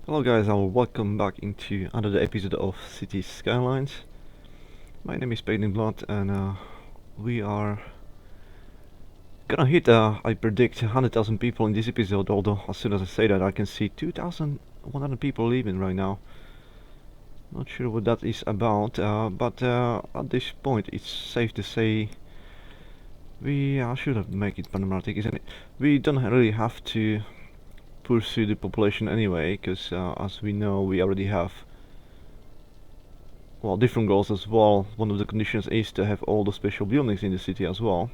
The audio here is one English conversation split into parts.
Hello guys, and welcome back into another episode of City Skylines. My name is Peyton Blood, and we are gonna hit, I predict, 100,000 people in this episode, although as soon as I say that I can see 2,100 people leaving right now. Not sure what that is about, but at this point it's safe to say we should have make it panoramic, isn't it? We don't really have to pursue the population anyway, because as we know we already have different goals as well. One of the conditions is to have all the special buildings in the city as well.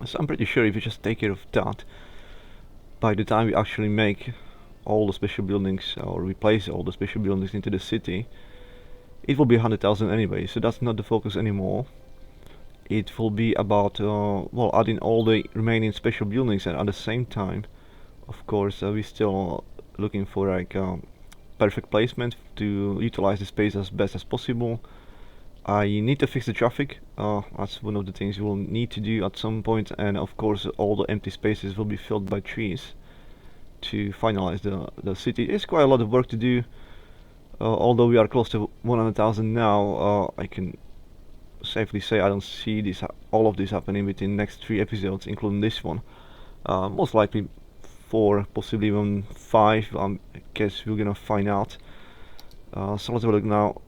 So I'm pretty sure if we just take care of that, by the time we actually make all the special buildings or replace all the special buildings into the city, it will be 100,000 anyway. So that's not the focus anymore. It will be about adding all the remaining special buildings, and at the same time, of course, we're still looking for like perfect placement to utilize the space as best as possible. I need to fix the traffic, that's one of the things we'll need to do at some point, and of course all the empty spaces will be filled by trees to finalize the city. It's quite a lot of work to do, although we are close to 100,000 now. I can safely say I don't see all of this happening within next 3 episodes, including this one. Most likely 4, possibly even 5. I guess we're gonna find out. So let's have a look now.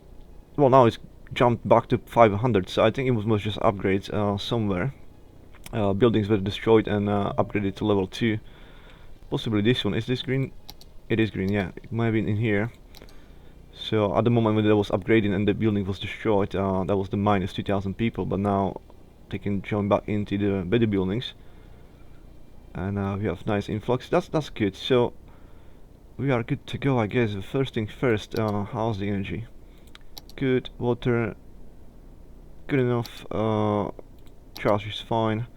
Well, now it's jumped back to 500, so I think it was just upgrades somewhere. Buildings were destroyed and upgraded to level 2. Possibly this one. Is this green? It is green, yeah. It might have been in here. So at the moment when that was upgrading and the building was destroyed, that was the minus 2,000 people, but now they can join back into the better buildings. And we have nice influx. That's good. So we are good to go, I guess. The first thing first, how's the energy? Good. Water, good enough. Trash is fine.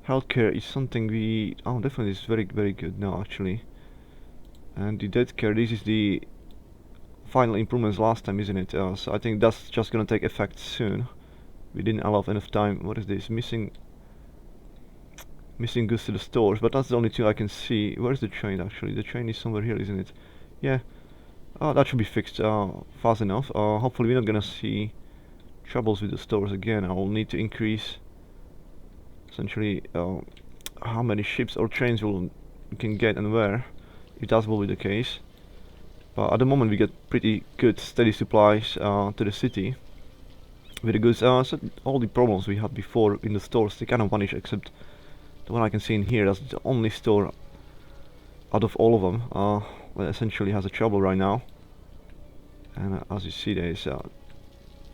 Healthcare is something we definitely is very good now actually. And the death care, this is the final improvements last time, isn't it? So I think that's just gonna take effect soon. We didn't allow enough time. What is this? Missing goods to the stores, but that's the only two I can see. Where's the train actually? The train is somewhere here, isn't it? Yeah. That should be fixed fast enough. Hopefully we're not gonna see troubles with the stores again. I will need to increase essentially how many ships or trains we can get and where, if that will be the case. But at the moment we get pretty good steady supplies to the city with the goods. So all the problems we had before in the stores, they kind of vanish, except the one I can see in here. That's the only store out of all of them that essentially has a trouble right now. And as you see, there's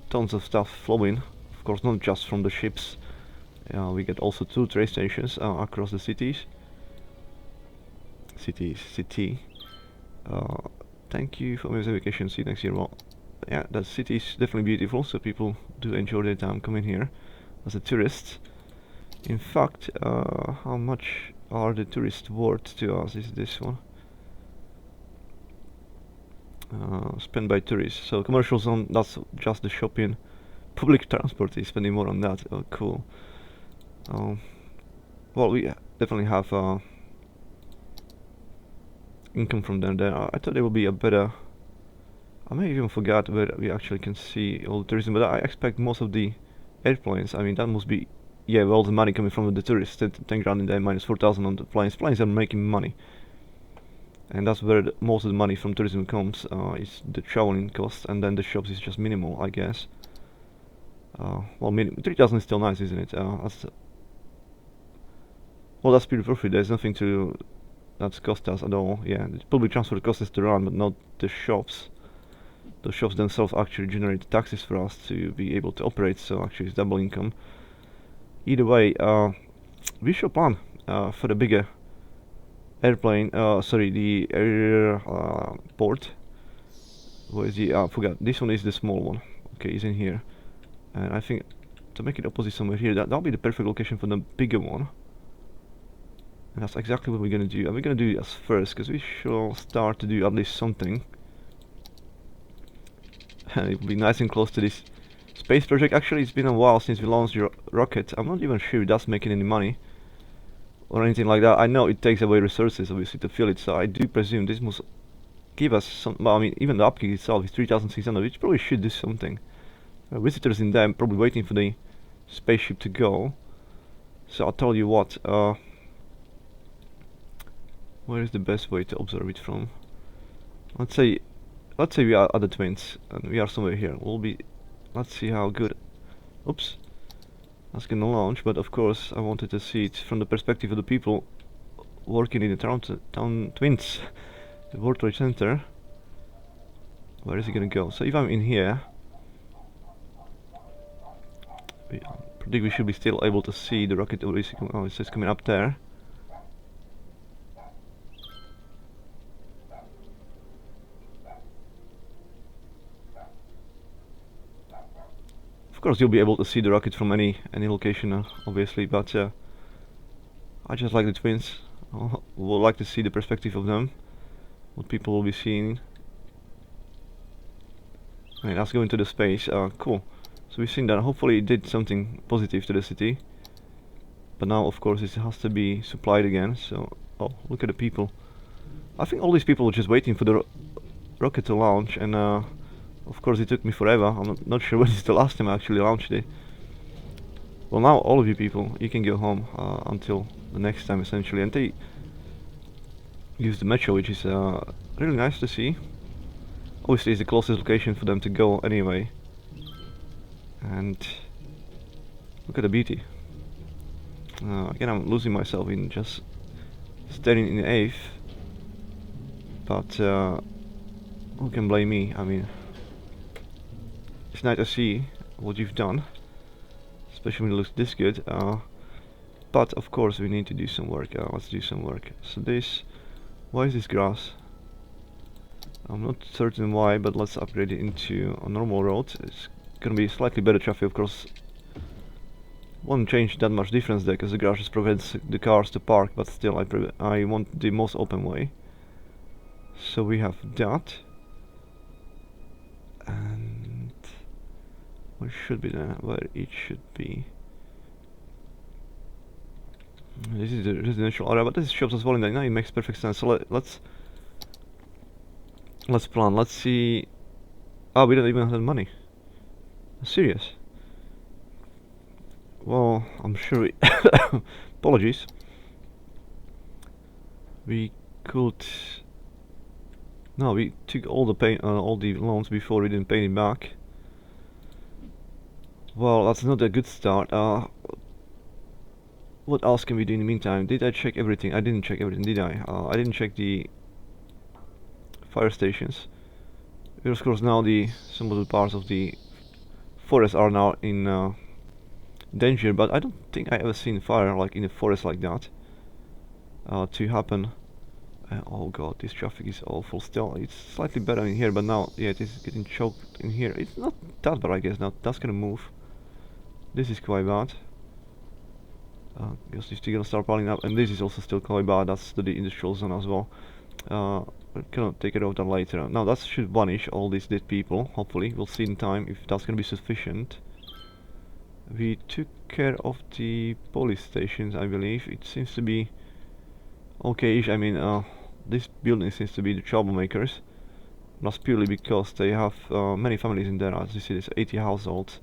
tons of stuff flowing, of course not just from the ships. We get also 2 train stations across the city. Thank you for my vacation. See you next year. Well, yeah, the city is definitely beautiful, so people do enjoy their time coming here as a tourist. In fact, how much are the tourists worth to us? Is this one? Spent by tourists. So commercial zone, that's just the shopping. Public transport is spending more on that. Oh, cool. Well, we definitely have income from them there. I thought there would be a better... I may even forgot where we actually can see all the tourism, but I expect most of the airplanes, I mean that must be, yeah, all the money coming from the tourists, 10 grand in there, minus 4,000 on the planes. Planes are making money. And that's where most of the money from tourism comes, is the traveling cost, and then the shops is just minimal, I guess. Well, 3,000 is still nice, isn't it? That's pretty profit. There's nothing that's cost us at all. Yeah, the public transport costs us to run, but not the shops. The shops themselves actually generate taxes for us to be able to operate, so actually it's double income. Either way, we should plan for the bigger airplane, the airport. Where is the, I forgot, this one is the small one. Okay, it's in here. And I think to make it opposite somewhere here, that'll be the perfect location for the bigger one. And that's exactly what we're gonna do. And we're gonna do this first, because we should start to do at least something. And it will be nice and close to this space project. Actually, it's been a while since we launched your rocket. I'm not even sure if that's making any money or anything like that. I know it takes away resources, obviously, to fill it, so I do presume this must give us some. Well, I mean, even the upkeep itself is 3,600, which probably should do something. Visitors in there probably waiting for the spaceship to go. So I'll tell you what. Where is the best way to observe it from? Let's say we are at the Twins and we are somewhere here. We'll be. Let's see how good. Oops. That's gonna launch, but of course I wanted to see it from the perspective of the people working in the town Twins, the World Trade Center. Where is it gonna go? So if I'm in here, I predict we should be still able to see the rocket. Oh, it says coming up there. Of course, you'll be able to see the rocket from any location, obviously. But I just like the Twins. I would like to see the perspective of them, what people will be seeing. Right, let's go into the space. Cool. So we've seen that. Hopefully, it did something positive to the city. But now, of course, it has to be supplied again. So, oh, look at the people. I think all these people were just waiting for the rocket to launch, and of course, it took me forever. I'm not sure when is the last time I actually launched it. Well, now all of you people, you can go home until the next time, essentially. And they use the metro, which is really nice to see. Obviously, it's the closest location for them to go anyway. And look at the beauty. Again, I'm losing myself in just staring in the air. But who can blame me? I mean, it's nice to see what you've done, especially when it looks this good. But of course, we need to do some work. Let's do some work. So this, why is this grass? I'm not certain why, but let's upgrade it into a normal road. It's gonna be slightly better traffic, of course. Won't change that much difference there, because the grass just prevents the cars to park. But still, I want the most open way. So we have that, and where should be there? Where it should be. This is the residential area, but this shops as well. In there. Now it makes perfect sense. So let's plan. Let's see. Oh, we don't even have money. Serious? Well, I'm sure. Apologies. We could. No, we took all the loans before we didn't pay it back. Well, that's not a good start. What else can we do in the meantime? Did I check everything? I didn't check everything, did I? I didn't check the fire stations. Of course, now some of the parts of the forest are now in danger, but I don't think I ever seen fire like in the forest like that to happen. Oh god, this traffic is awful still. It's slightly better in here, but now, yeah, it is getting choked in here. It's not that bad, I guess. Now that's gonna move. This is quite bad. Guess it's still gonna start piling up, and this is also still quite bad. That's the industrial zone as well. We're gonna take it out that later. Now that should vanish all these dead people. Hopefully, we'll see in time if that's gonna be sufficient. We took care of the police stations, I believe. It seems to be okay-ish. I mean, this building seems to be the troublemakers. That's purely because they have many families in there. As you see, there's 80 households,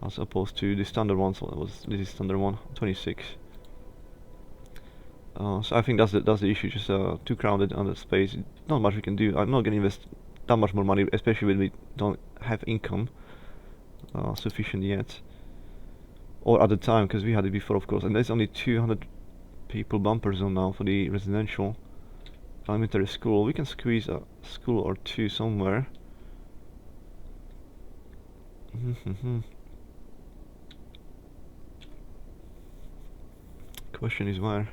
as opposed to the standard one. So this is standard one, 26. So I think that's the issue. Just too crowded on the space. Not much we can do. I'm not gonna invest that much more money, especially when we don't have income sufficient yet, or at the time, because we had it before, of course. And there's only 200 people bumper zone now for the residential elementary school. We can squeeze a school or two somewhere. Question is where.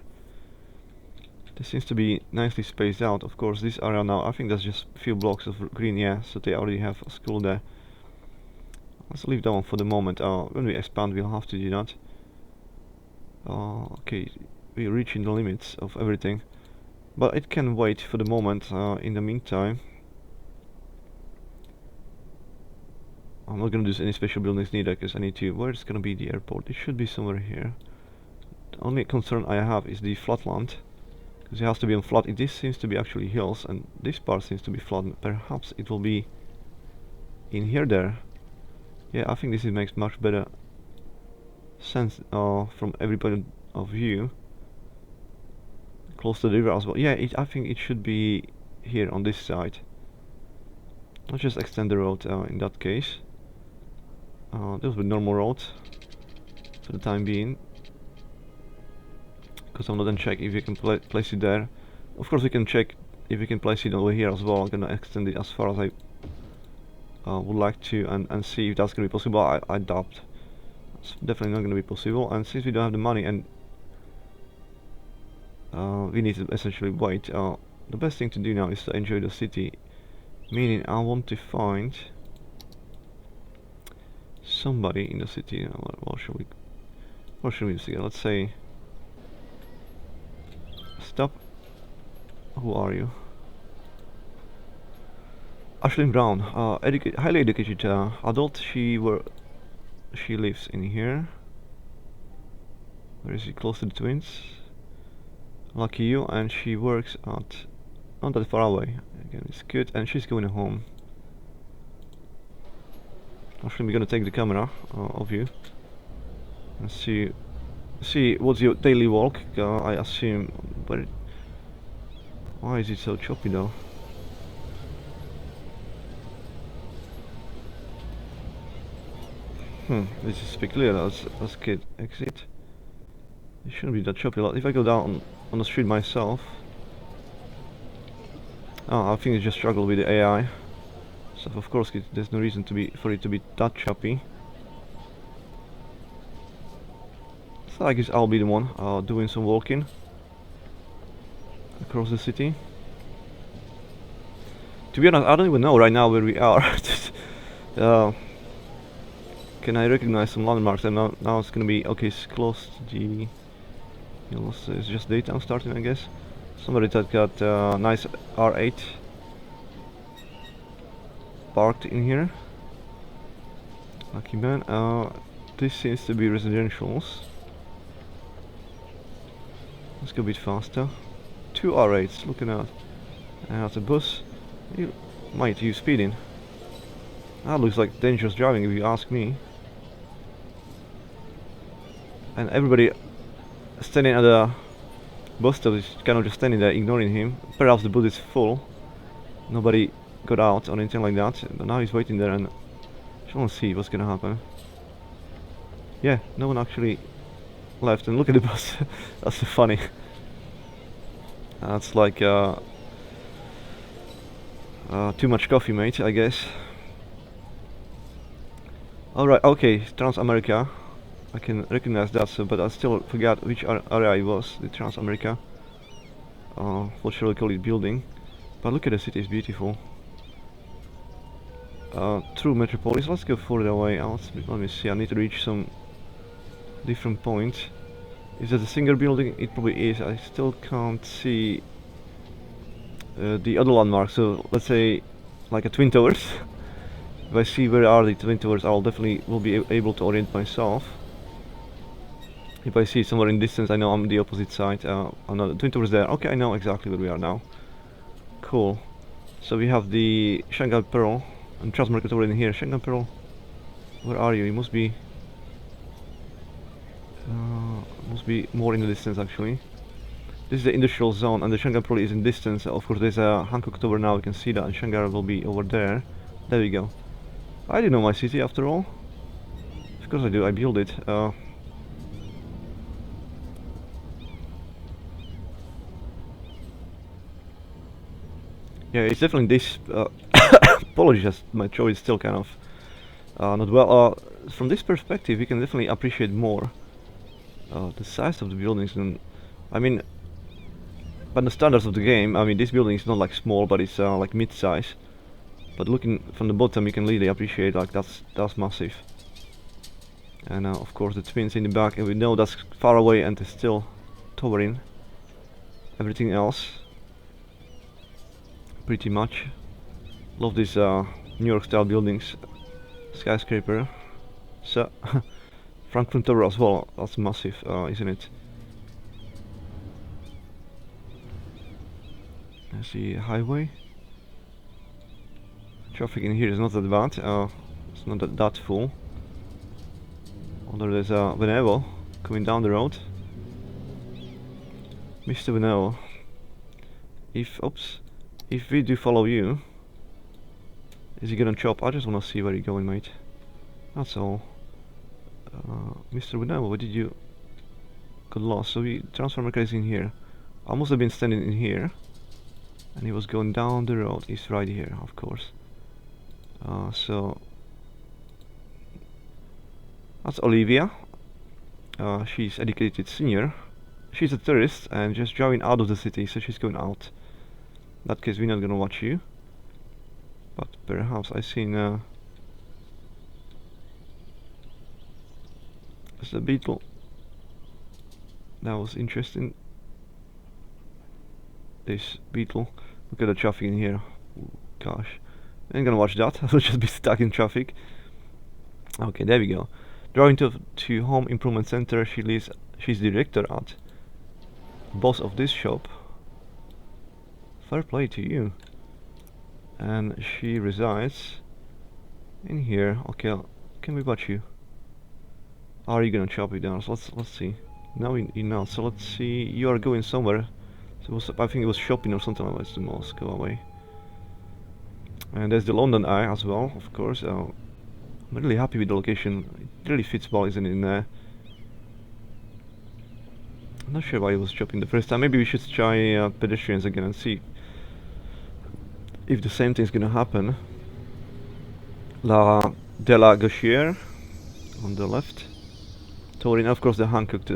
This seems to be nicely spaced out. Of course, this area now, I think that's just a few blocks of green, yeah, so they already have a school there. Let's leave that one for the moment. When we expand, we'll have to do that. Okay, we're reaching the limits of everything, but it can wait for the moment. In the meantime, I'm not gonna do any special buildings neither, because I need to. Where's gonna be the airport? It should be somewhere here. The only concern I have is the flatland, because it has to be on flat. This seems to be actually hills, and this part seems to be flat. Perhaps it will be in here there. Yeah, I think this makes much better sense from every point of view. Close to the river as well. Yeah, I think it should be here on this side. Let's just extend the road in that case. This will be normal road for the time being, because I'm not gonna check if we can place it there. Of course we can check if we can place it over here as well. I'm gonna extend it as far as I would like to, and see if that's gonna be possible. I doubt it's definitely not gonna be possible, and since we don't have the money and we need to essentially wait, the best thing to do now is to enjoy the city, meaning I want to find somebody in the city. What should we see? Let's say stop. Who are you? Ashlyn Brown, highly educated adult. She lives in here. Where is she? Close to the twins. Lucky you. And she works at not that far away. Again, it's good. And she's going home. Actually, we're gonna take the camera of you and see what's your daily walk. I assume, but why is it so choppy though? This is peculiar. Let's get exit. It shouldn't be that choppy. If I go down on the street myself, I think it's just struggle with the AI. So of course there's no reason for it to be that choppy. So I guess I'll be the one doing some walking across the city. To be honest, I don't even know right now where we are. Can I recognize some landmarks? And now it's gonna be okay. It's close to the. It's just daytime starting, I guess. Somebody that got nice R8 parked in here. Lucky man. This seems to be residentials. Let's go a bit faster. 2 R8s. Looking at. That's a bus. Mate, you speeding? That looks like dangerous driving, if you ask me. And everybody standing at the bus stop is kind of just standing there, ignoring him. Perhaps the bus is full. Nobody got out or anything like that. But now he's waiting there, and just want to see what's gonna happen. Yeah, no one actually left. And look at the bus. That's so funny. That's like too much coffee, mate, I guess. Alright, okay, Trans-America. I can recognize that, but I still forgot which area it was, the Trans-America. What shall we call it, building. But look at the city, it's beautiful. Through Metropolis, let's go further away. Let me see, I need to reach some different point. Is that a single building? It probably is. I still can't see the other landmark, so let's say like a Twin Towers. If I see where are the Twin Towers, I'll definitely will be able to orient myself. If I see somewhere in distance, I know I'm the opposite side. Oh no, the Twin Towers there. Okay, I know exactly where we are now. Cool. So we have the Shanghai Pearl and Transmarket Tower in here. Shanghai Pearl, where are you? You must be more in the distance actually. This is the industrial zone, and the Shanghai Pearl is in distance. Of course, there's a Hankook Tower now. We can see that, and Shanghai will be over there. There we go. I do know my city after all. Of course I do. I build it. Yeah, it's definitely this. Apologies, my throat is still kind of not well. From this perspective, we can definitely appreciate more the size of the buildings, and I mean, by the standards of the game, I mean this building is not like small, but it's like mid-size. But looking from the bottom, you can really appreciate like that's massive. And of course the twins in the back, and we know that's far away and it's still towering everything else. Pretty much. Love these New York style buildings. Skyscraper. So Frankfurt Tower as well. That's massive, isn't it? There's the highway. Traffic in here is not that bad. It's not that full. Although there's a Venevo coming down the road. Mr. Venevo. If we do follow you, is he gonna chop? I just wanna see where you're going, mate. That's all. Mr. Venevo, where did you got lost? So we transformer car is in here. I must have been standing in here, and he was going down the road. He's right here, of course. So that's Olivia. She's educated senior. She's a tourist and just driving out of the city, so she's going out. In that case, we're not gonna watch you. But perhaps I seen there's a beetle. That was interesting. This beetle. Look at the traffic in here. Ooh, gosh. I ain't gonna watch that. I'll just be stuck in traffic. Okay, there we go. Driving to home improvement center. She's director at. Boss of this shop. Fair play to you. And she resides in here. Okay, can we watch you? Are you gonna chop it down? So let's see. Now you know. So let's see. You are going somewhere. So I think it was shopping or something like that. It's the most. Go away. And there's the London Eye as well, of course. I'm really happy with the location. It really fits well, isn't it, in there? I'm not sure why it was chopping the first time. Maybe we should try pedestrians again and see if the same thing's gonna happen. La de la Gauchière on the left. Touring, of course, the Hankook,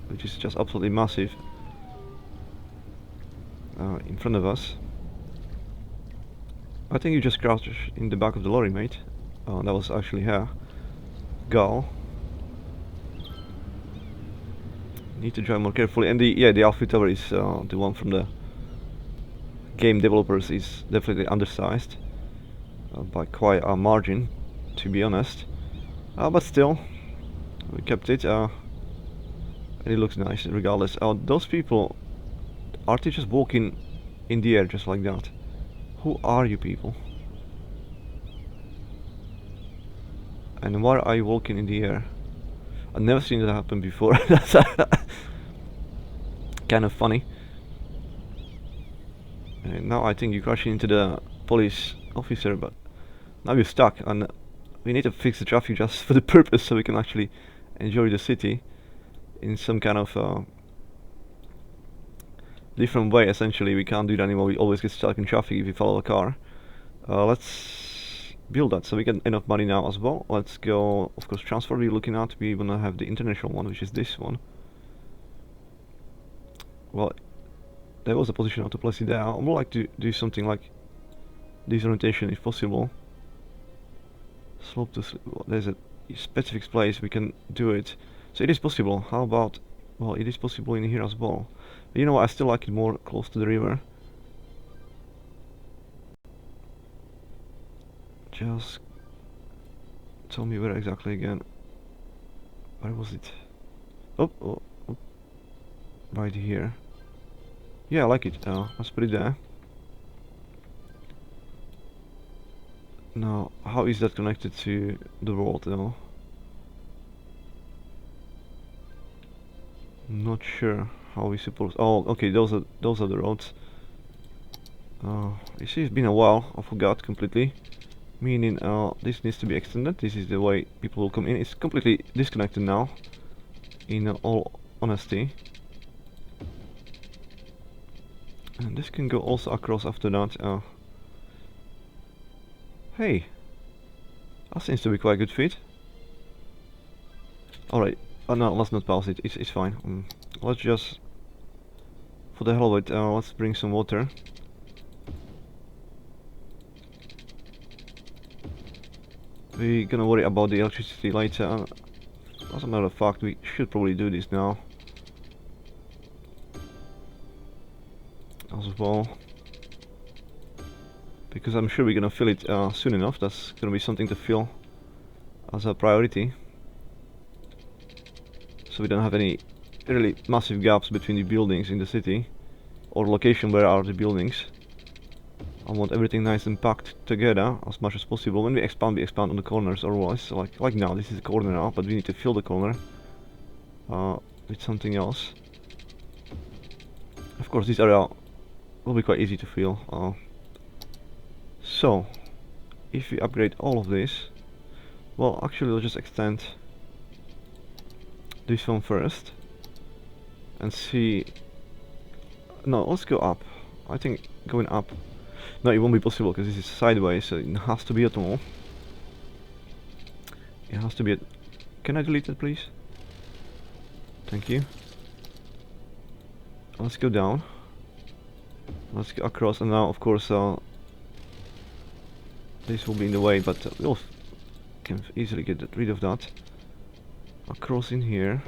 which is just absolutely massive, in front of us. I think you just crouched in the back of the lorry, mate. That was actually her. Gal. Need to drive more carefully. And the Alpha Tower is the one from the game developers is definitely undersized by quite a margin, to be honest. But still, we kept it. And it looks nice regardless. Those people, are they just walking in the air just like that? Who are you people? And why are you walking in the air? I've never seen that happen before. That's kind of funny. And now I think you're crashing into the police officer, but now you're stuck, and we need to fix the traffic just for the purpose so we can actually enjoy the city in some kind of different way. Essentially, we can't do that anymore. We always get stuck in traffic if we follow a car. Let's build that so we get enough money now as well. Let's go, of course, transfer we're looking at. We wanna have the international one, which is this one. Well, there was a position how to place it there. I would like to do something like this orientation if possible. Slope to there's a specific place we can do it. So it is possible. How about, well, it is possible in here as well. But you know what, I still like it more close to the river. Just tell me where exactly again. Where was it? Oh. Right here. Yeah, I like it. Let's put it there. Now, how is that connected to the road though? Not sure how we suppose. Oh, okay, those are the roads. You see, it's been a while. I forgot completely. Meaning, this needs to be extended. This is the way people will come in. It's completely disconnected now. In all honesty. And this can go also across after that. Hey, that seems to be quite a good fit. Alright, no, let's not pause it. It's fine. Let's just, for the hell of it, let's bring some water. We're gonna worry about the electricity later. As a matter of fact, we should probably do this now as well, because I'm sure we're gonna fill it soon enough. That's gonna be something to fill as a priority, so we don't have any really massive gaps between the buildings in the city. or location where are the buildings. I want everything nice and packed together as much as possible. When we expand on the corners otherwise. Like now, this is a corner now, but we need to fill the corner with something else. Of course, this area will be quite easy to fill. So, if we upgrade all of this, well, actually, we'll just extend this one first and see. No, let's go up. I think going up. No, it won't be possible because this is sideways, so it has to be a tunnel. It has to be a... Can I delete it, please? Thank you. Let's go down. Let's go across, and now, of course, this will be in the way, but we'll can easily get rid of that. Across in here.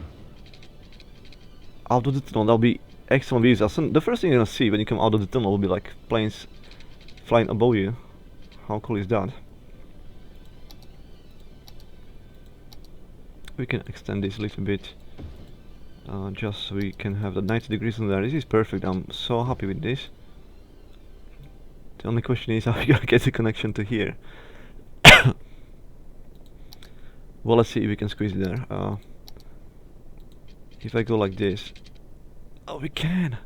Out of the tunnel, that'll be excellent views. The first thing you're gonna see when you come out of the tunnel will be like planes flying above you. How cool is that? We can extend this a little bit, just so we can have the 90 degrees in there. This is perfect. I'm so happy with this. The only question is how we gonna get the connection to here. Well, let's see if we can squeeze it there. If I go like this, oh, we can.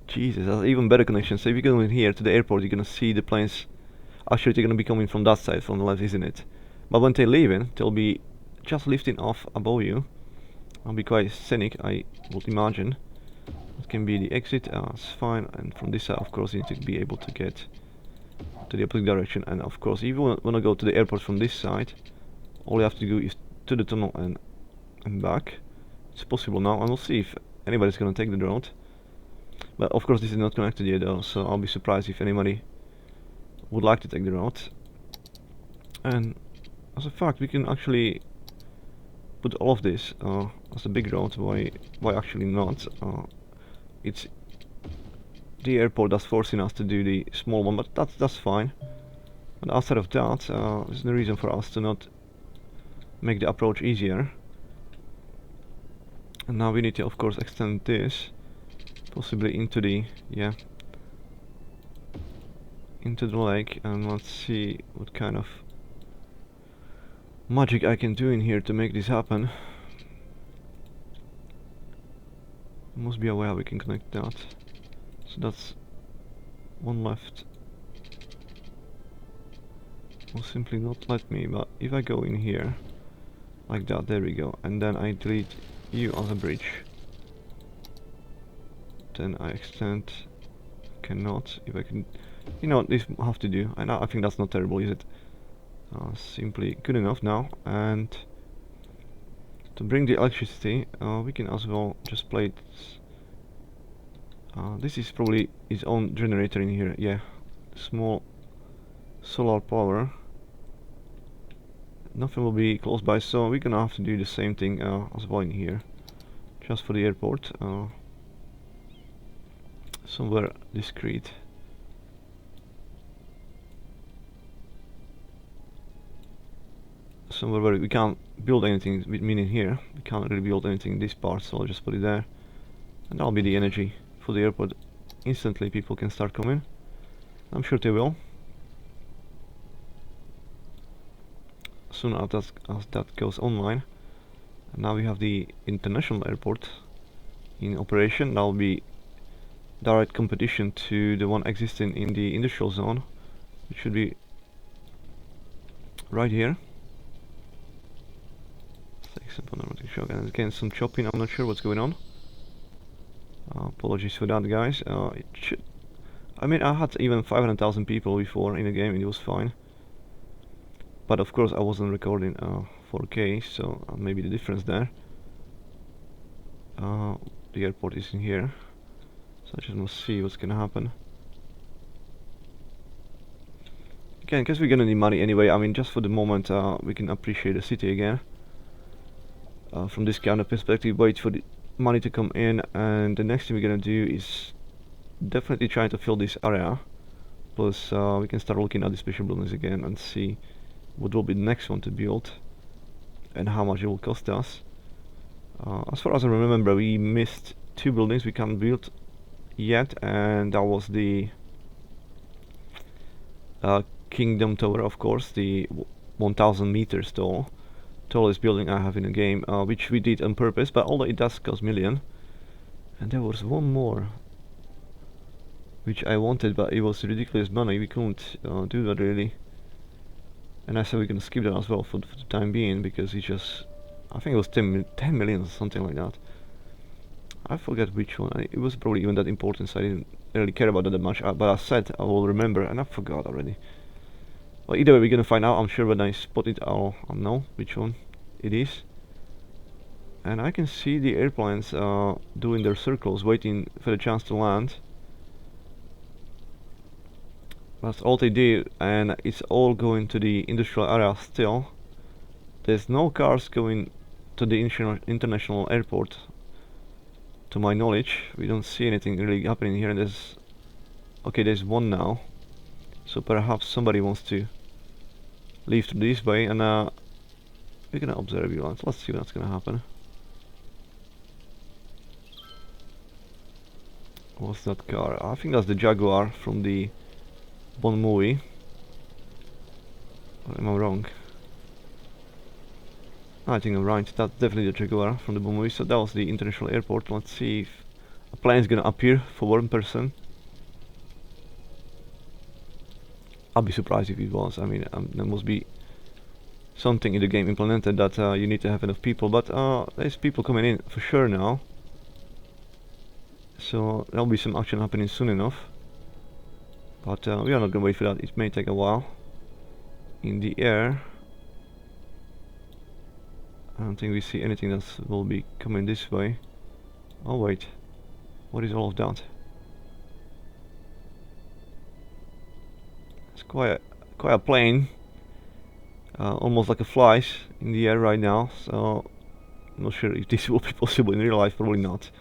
Jesus, that's even better connection. So if you go in here to the airport, you're gonna see the planes. Actually, they're gonna be coming from that side, from the left, isn't it? But when they're leaving, they'll be just lifting off above you. It'll be quite scenic, I would imagine. It can be the exit. It's fine. And from this side, of course, you need to be able to get to the opposite direction. And of course, if you wanna go to the airport from this side, all you have to do is to the tunnel and back. It's possible now, and we'll see if anybody's gonna take the road. But of course, this is not connected yet, though, so I'll be surprised if anybody would like to take the road. And as a fact, we can actually put all of this as a big road. Why actually not? It's the airport that's forcing us to do the small one, but that's fine. But outside of that, there's no reason for us to not make the approach easier. And now we need to, of course, extend this possibly into the into the lake, and let's see what kind of magic I can do in here to make this happen. There must be a way how we can connect that. So that's one left. Will simply not let me, but if I go in here like that, there we go, and then I delete you as a bridge, then I extend. Cannot. If I can, you know what this have to do, and I think that's not terrible, is it? Simply good enough now. And to bring the electricity, we can as well just plate. This is probably his own generator in here. Yeah, small solar power. Nothing will be close by, so we're gonna have to do the same thing as well in here, just for the airport. Somewhere discreet. Somewhere where we can't build anything, meaning here we can't really build anything in this part, so I'll just put it there, and that'll be the energy for the airport. Instantly people can start coming. I'm sure they will. Soon as that goes online. And now we have the international airport in operation. That'll be direct competition to the one existing in the industrial zone, which should be right here. Take some panoramic shot, and again some chopping. I'm not sure what's going on. Apologies for that, guys. It should. I mean, I had even 500,000 people before in the game, and it was fine. But of course, I wasn't recording 4K, so maybe the difference there. The airport is in here, so I just must see what's gonna happen. Again, because we're gonna need money anyway. I mean, just for the moment, we can appreciate the city again. From this kind of perspective, wait for the money to come in, and the next thing we're gonna do is definitely try to fill this area. Plus, we can start looking at the special buildings again and see what will be the next one to build and how much it will cost us. As far as I remember, we missed 2 buildings we can't build yet, and that was the Kingdom Tower, of course, the 1000 meters tallest building I have in the game, which we did on purpose, but although it does cost million. And there was one more which I wanted, but it was ridiculous money, we couldn't do that really. And I said we're gonna skip that as well for the time being, because it just, I think it was 10 million or something like that. I forget which one. It was probably even that important, so I didn't really care about that much. But I said I will remember, and I forgot already. Well, either way, we're gonna find out, I'm sure, when I spot it, I'll know which one it is. And I can see the airplanes doing their circles, waiting for the chance to land. That's all they do, and it's all going to the industrial area still. There's no cars going to the international airport, to my knowledge. We don't see anything really happening here. And there's, okay, there's one now, so perhaps somebody wants to leave through this way, and we're gonna observe you. Let's see what's gonna happen. What's that car? I think that's the Jaguar from the Bond movie. Or am I wrong? I think I'm right. That's definitely the Jaguar from the Bond movie. So that was the international airport. Let's see if a plane is gonna appear for one person. I'll be surprised if it was. I mean, there must be something in the game implemented that you need to have enough people. But there's people coming in for sure now. So there'll be some action happening soon enough. But we are not gonna wait for that. It may take a while. In the air, I don't think we see anything that will be coming this way. Oh wait, what is all of that? It's quite a plane, almost like a flies in the air right now. So I'm not sure if this will be possible in real life. Probably not.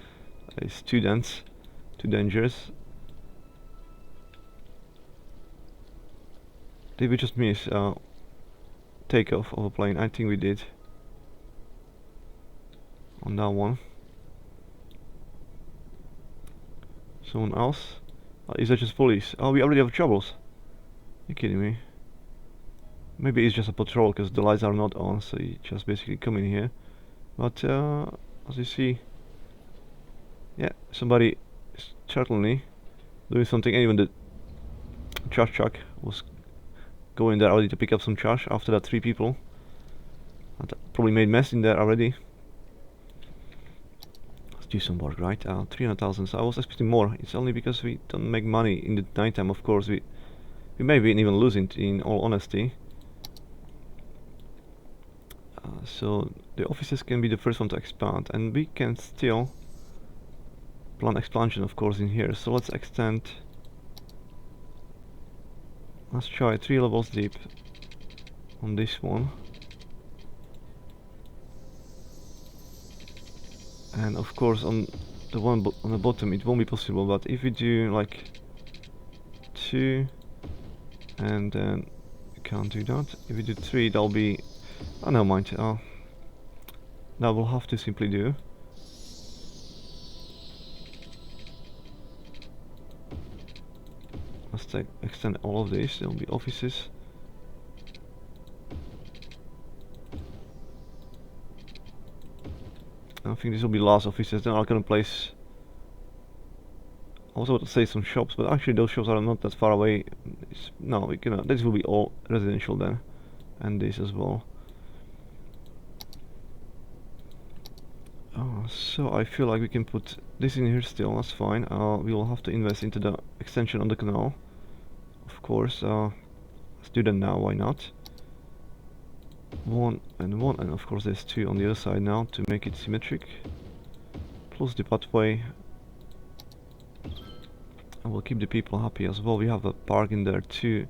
It's too dense, too dangerous. Did we just miss takeoff of a plane? I think we did. On that one. Someone else? Is that just police? Oh, we already have troubles. You kidding me? Maybe it's just a patrol because the lights are not on, so you just basically come in here. But as you see, yeah, somebody is certainly doing something. And even the trash truck was going there already to pick up some trash after that 3 people. That probably made mess in there already. Let's do some work, right? 300,000. So I was expecting more. It's only because we don't make money in the nighttime. Of course, we may be even losing, in all honesty. So the offices can be the first one to expand, and we can still plan expansion, of course, in here. So let's extend. Let's try 3 levels deep on this one. And of course on the one on the bottom it won't be possible, but if we do like 2, and then we can't do that. If we do 3, that'll be, oh no mind, that we'll have to simply do. Let's extend all of these. There'll be offices. I think this will be last offices. Then I'm gonna place. I was about to say some shops, but actually those shops are not that far away. No, we cannot. This will be all residential then, and this as well. So I feel like we can put this in here still. That's fine. We will have to invest into the extension on the canal, of course. Let's do that now. Why not? 1 and 1, and of course there's 2 on the other side now to make it symmetric. Plus the pathway. And we'll keep the people happy as well. We have a park in there too.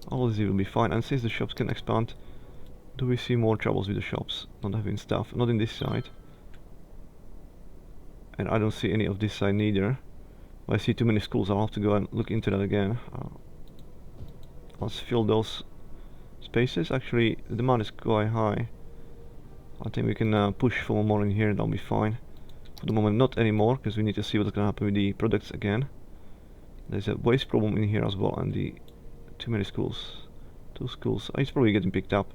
All this will be fine. And since the shops can expand, do we see more troubles with the shops not having staff? Not in this side. And I don't see any of this side neither. But I see too many schools. I'll have to go and look into that again. Let's fill those spaces. Actually, the demand is quite high. I think we can push for more in here. That'll be fine. For the moment, not anymore, because we need to see what's gonna happen with the products again. There's a waste problem in here as well, and the too many schools. 2 schools. It's probably getting picked up.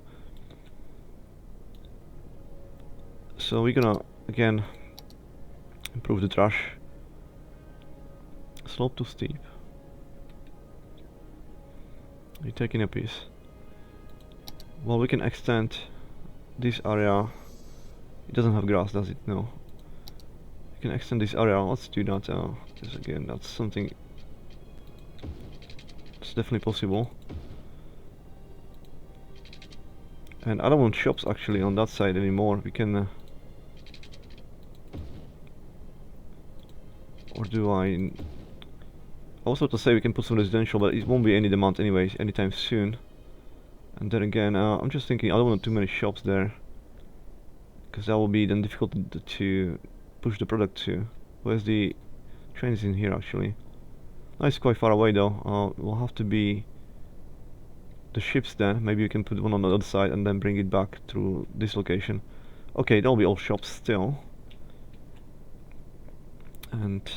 So we're gonna again improve the trash. Slope too steep. You're taking a piece. Well, we can extend this area. It doesn't have grass, does it? No. We can extend this area. Let's do that. Because again, that's something. It's definitely possible. And I don't want shops actually on that side anymore. We can. Or do I? Also to say we can put some residential, but it won't be any demand anyways anytime soon. And then again, I'm just thinking I don't want too many shops there, because that will be then difficult to push the product to. Where's the trains in here actually? No, it's quite far away though. Will have to be the ships then. Maybe you can put one on the other side and then bring it back through this location. Okay, that'll be all shops still. And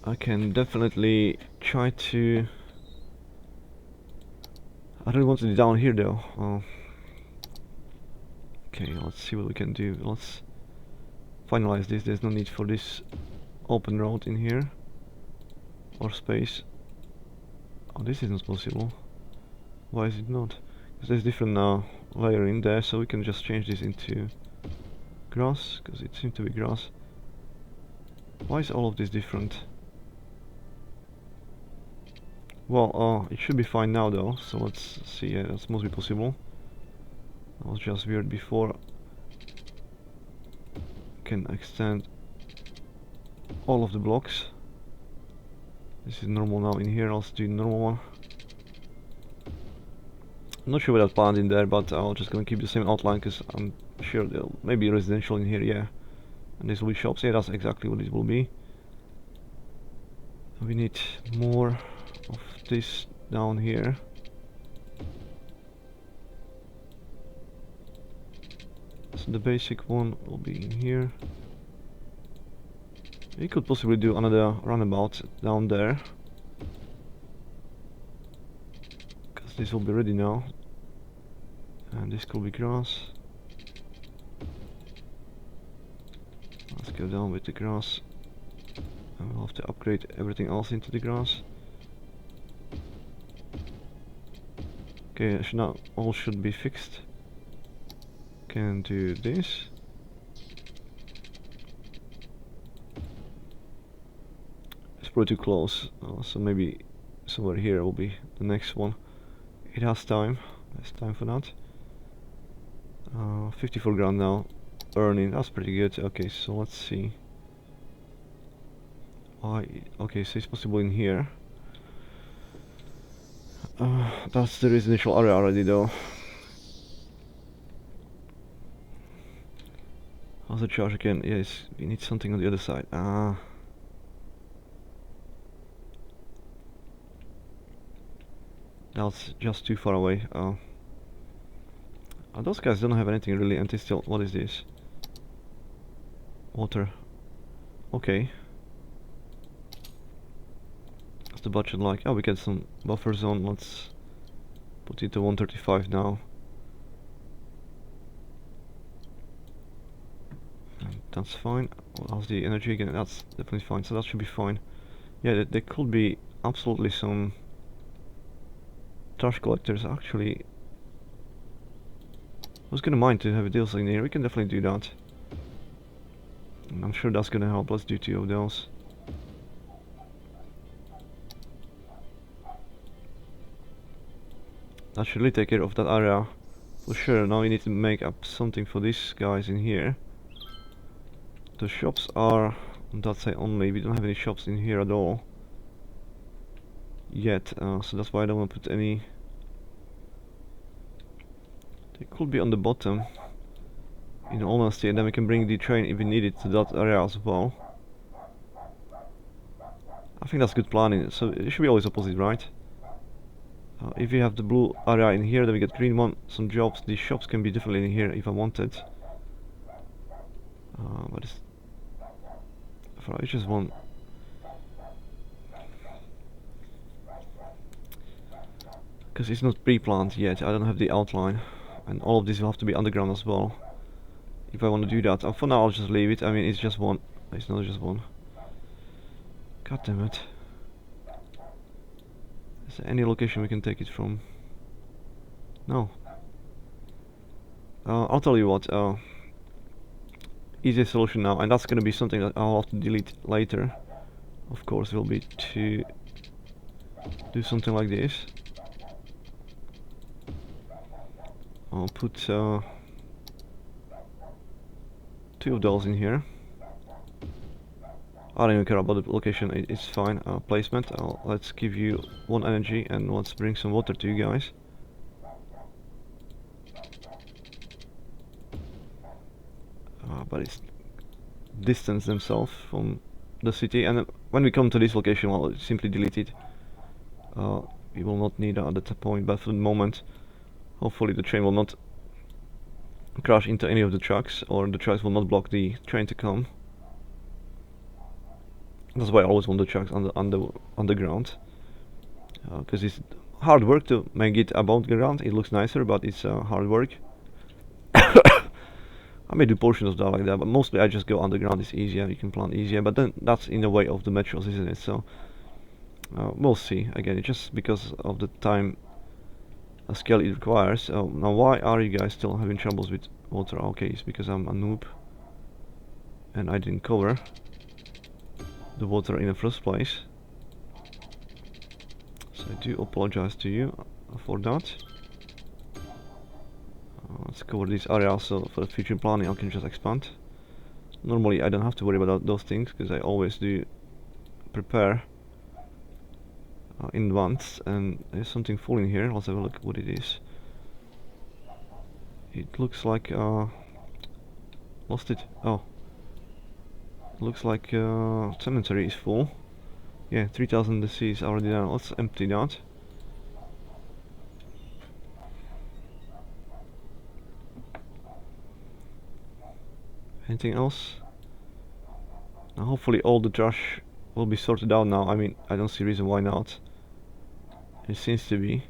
I can definitely try to. I don't want it down here though. Okay, let's see what we can do. Let's finalize this. There's no need for this open road in here or space. Oh, this isn't possible. Why is it not? Because there's different layer in there, so we can just change this into grass, because it seems to be grass. Why is all of this different? Well, it should be fine now though, so let's see. Yeah, that's mostly possible. That was just weird before. Can extend all of the blocks. This is normal now in here. Let's do normal one. I'm not sure what I've planned in there, but I'm just gonna keep the same outline because I'm sure there'll maybe residential in here, yeah. And this will be shops. Yeah, that's exactly what it will be. We need more of this down here. So the basic one will be in here. We could possibly do another roundabout down there, because this will be ready now. And this could be grass. Let's go down with the grass. And we'll have to upgrade everything else into the grass. Okay, now all should be fixed. Can do this. It's probably too close, so maybe somewhere here will be the next one. It has time. There's time for that. 54 grand now earning. That's pretty good. Okay, so let's see. Okay, so it's possible in here. That's the residential area already though. How's the charge again? Yes, we need something on the other side. That's just too far away. Those guys don't have anything really, and they still. What is this? Water. Okay. What's the budget like? Oh, we get some buffer zone. Let's put it to 135 now. And that's fine. How's the energy again? That's definitely fine. So that should be fine. Yeah, there could be absolutely some trash collectors actually. I was gonna mind to have a deal in here. We can definitely do that. And I'm sure that's gonna help. Let's do 2 of those. That should really take care of that area for sure. Now we need to make up something for these guys in here. The shops are on that side only. We don't have any shops in here at all yet, so that's why I don't want to put any. They could be on the bottom, in all honesty, and then we can bring the train if we need it to that area as well. I think that's good planning. So it should be always opposite, right? If we have the blue area in here, then we get green one. Some jobs. These shops can be definitely in here if I wanted. But it's, I just want. Because it's not pre-planned yet, I don't have the outline. And all of this will have to be underground as well. If I want to do that. For now I'll just leave it. I mean, it's just one. It's not just one. God damn it. Is there any location we can take it from? No. I'll tell you what. Easiest solution now, and that's going to be something that I'll have to delete later. Of course, will be to do something like this. I'll put 2 of those in here. I don't even care about the location, it's fine. Placement, let's give you 1 energy and let's bring some water to you guys. But it's distance themselves from the city, and when we come to this location, well, simply delete it. We will not need at that point, but for the moment, hopefully the train will not crash into any of the trucks, or the trucks will not block the train to come. That's why I always want the trucks underground, because it's hard work to make it above ground. It looks nicer, but it's hard work. I may do portions of that like that, but mostly I just go underground. It's easier, you can plan easier, but then that's in the way of the metros, isn't it? So we'll see. Again, it's just because of the time scale it requires. Now, why are you guys still having troubles with water? Okay, it's because I'm a noob and I didn't cover the water in the first place. So I do apologize to you for that. Let's cover this area so for the future planning I can just expand. Normally I don't have to worry about those things because I always do prepare in advance, and there's something falling here. Let's have a look what it is. It looks like lost it. Oh, looks like cemetery is full. Yeah, 3000 deceased already done. Let's empty that. Anything else? Now hopefully all the trash will be sorted out now. I mean, I don't see reason why not. It seems to be.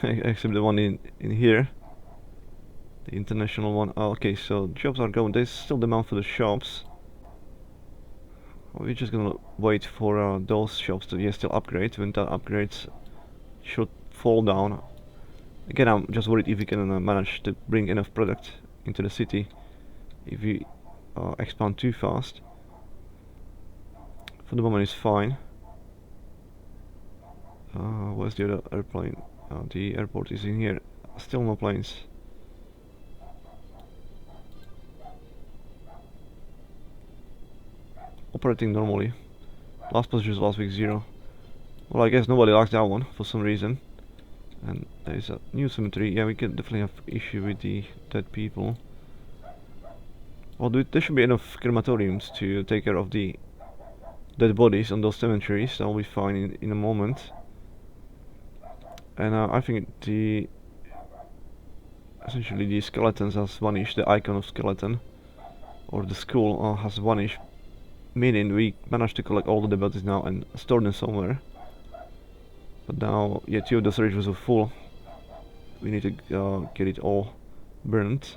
Except the one in here. The international one. Oh, okay, so jobs are going. There's still demand for the shops. We're just gonna wait for those shops to still upgrade. When that upgrades should fall down. Again, I'm just worried if we can manage to bring enough product into the city. If we expand too fast. For the moment it's fine. Where's the other airplane? The airport is in here. Still no planes. Operating normally. Last passengers last week 0. Well, I guess nobody likes that one for some reason. And there is a new cemetery. Yeah, we can definitely have issue with the dead people. Well, there should be enough crematoriums to take care of the dead bodies on those cemeteries. That'll be fine in a moment. And I think essentially the skeletons has vanished. The icon of skeleton or the skull has vanished, meaning we managed to collect all the dead bodies now and store them somewhere. But now, yeah, 2 of the storages are full. We need to get it all burnt.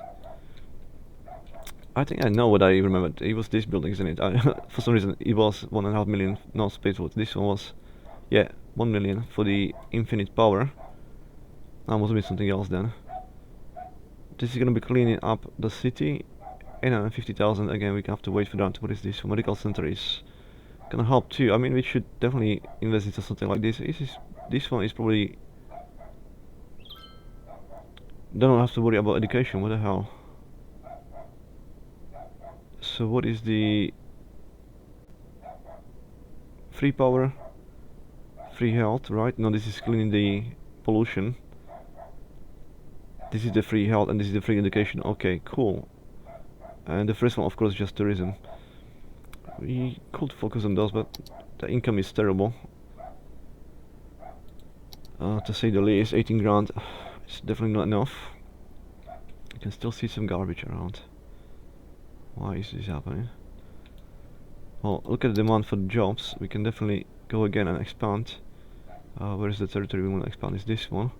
I think I know what I remembered. It was this building, isn't it? For some reason it was 1.5 million. No, space was this one was, yeah, 1 million for the infinite power. That must be something else then. This is gonna be cleaning up the city. 850,000. Again, we have to wait for that. What is this? Medical center is gonna help too. I mean, we should definitely invest into something like this. This one is probably. Don't have to worry about education. What the hell? So what is the free power, free health, right? No, this is cleaning the pollution. This is the free health and this is the free education. Okay, cool. And the first one, of course, is just tourism. We could focus on those, but the income is terrible. To say the least, 18 grand. It's definitely not enough. You can still see some garbage around. Why is this happening? Well, look at the demand for the jobs. We can definitely go again and expand. Where is the territory we want to expand? Is this one.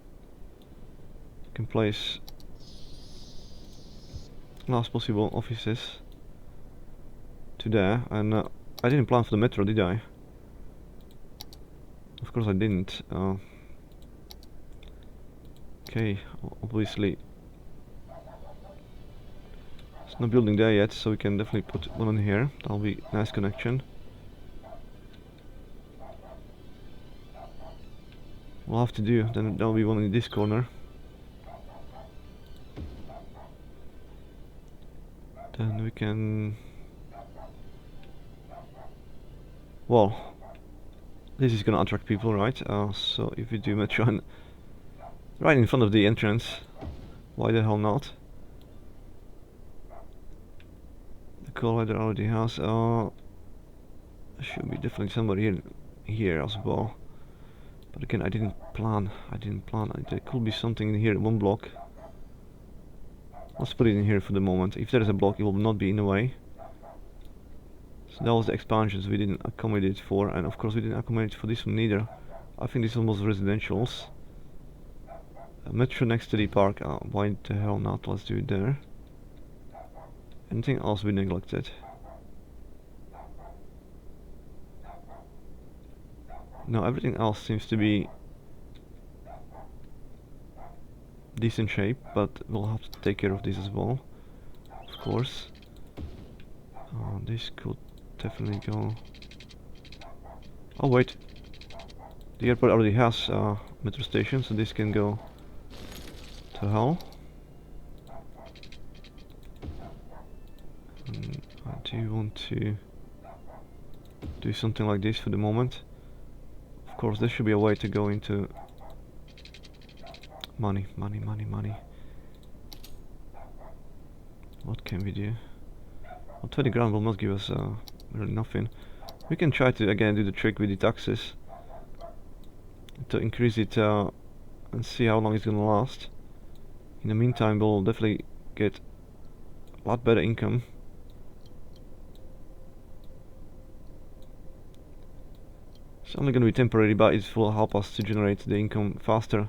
We can place last possible offices to there, and I didn't plan for the metro, did I? Of course I didn't. Okay, obviously there's no building there yet, so we can definitely put one in here. That'll be a nice connection. We'll have to do, then there'll be one in this corner. Then we can... Well, this is gonna attract people, right? So if we do metro and right in front of the entrance, why the hell not? The collider already has. Should be definitely somebody here as well. But again, I didn't plan. There could be something in here in one block. Let's put it in here for the moment. If there is a block, it will not be in the way. So that was the expansions we didn't accommodate for, and of course we didn't accommodate for this one neither. I think this one was residentials. A metro next to the park. Why the hell not? Let's do it there. Anything else we neglected? No, everything else seems to be decent shape, but we'll have to take care of this as well, of course. This could definitely go... Oh wait, the airport already has a metro station, so this can go to hell. I do want to do something like this for the moment. Of course, there should be a way to go into money. What can we do? Well, 20 grand will not give us really nothing. We can try to again do the trick with the taxes to increase it and see how long it's gonna last. In the meantime, we'll definitely get a lot better income. It's only gonna be temporary, but it will help us to generate the income faster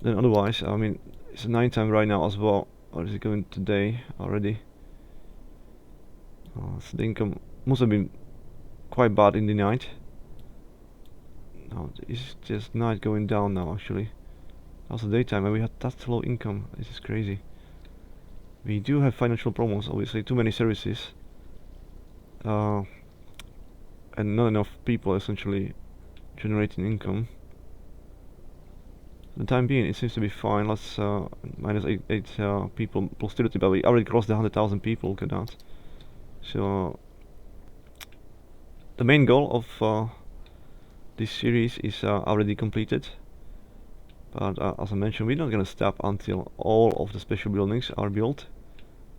than otherwise. I mean, it's night time right now as well, or is it going today already? So the income must have been quite bad in the night. No, it's just night going down now actually. Also daytime, and we had that low income. This is crazy. We do have financial problems, obviously, too many services. And not enough people essentially generating income. For the time being, it seems to be fine. Let's minus 8 people plus 30, but we already crossed the 100,000 people. Look at that. So the main goal of this series is already completed. But as I mentioned, we're not gonna stop until all of the special buildings are built,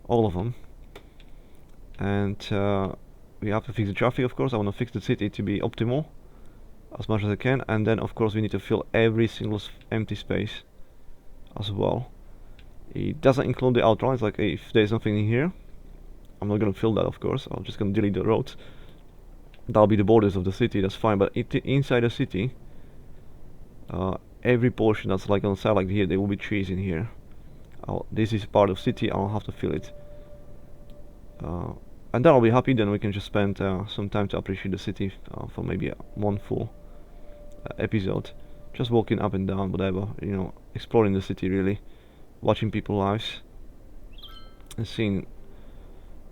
all of them. And we have to fix the traffic, of course. I want to fix the city to be optimal as much as I can, and then of course we need to fill every single empty space as well. It doesn't include the outlines, like if there's nothing in here, I'm not gonna fill that, of course. I'm just gonna delete the roads. That'll be the borders of the city, that's fine. But inside the city, every portion that's like on the side, like here, there will be trees in here. This is part of city, I'll have to fill it. And then I'll be happy, then we can just spend some time to appreciate the city for maybe one full episode. Just walking up and down, whatever, you know, exploring the city really, watching people's lives and seeing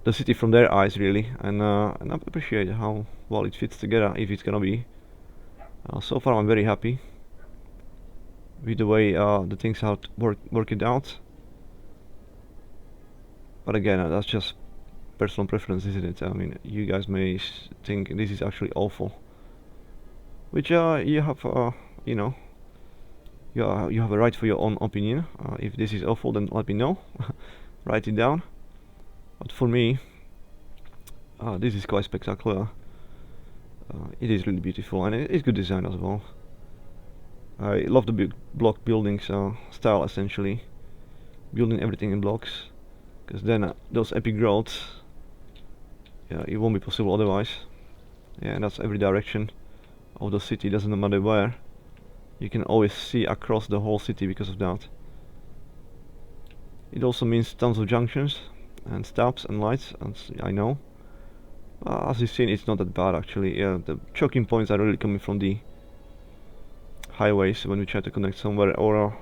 the city from their eyes really, and I appreciate how well it fits together, if it's gonna be. So far I'm very happy with the way the things have work it out. But again, that's just personal preference, isn't it? I mean, you guys may think this is actually awful, which you have, you know, you have a right for your own opinion. If this is awful, then let me know. Write it down. But for me, this is quite spectacular. It is really beautiful, and it's good design as well. I love the big block buildings style, essentially building everything in blocks. because then those epic roads, yeah, it won't be possible otherwise. Yeah, and that's every direction of the city, doesn't matter where. You can always see across the whole city because of that. It also means tons of junctions and stops and lights, and I know. As you've seen, it's not that bad actually. Yeah, the choking points are really coming from the highways when we try to connect somewhere, or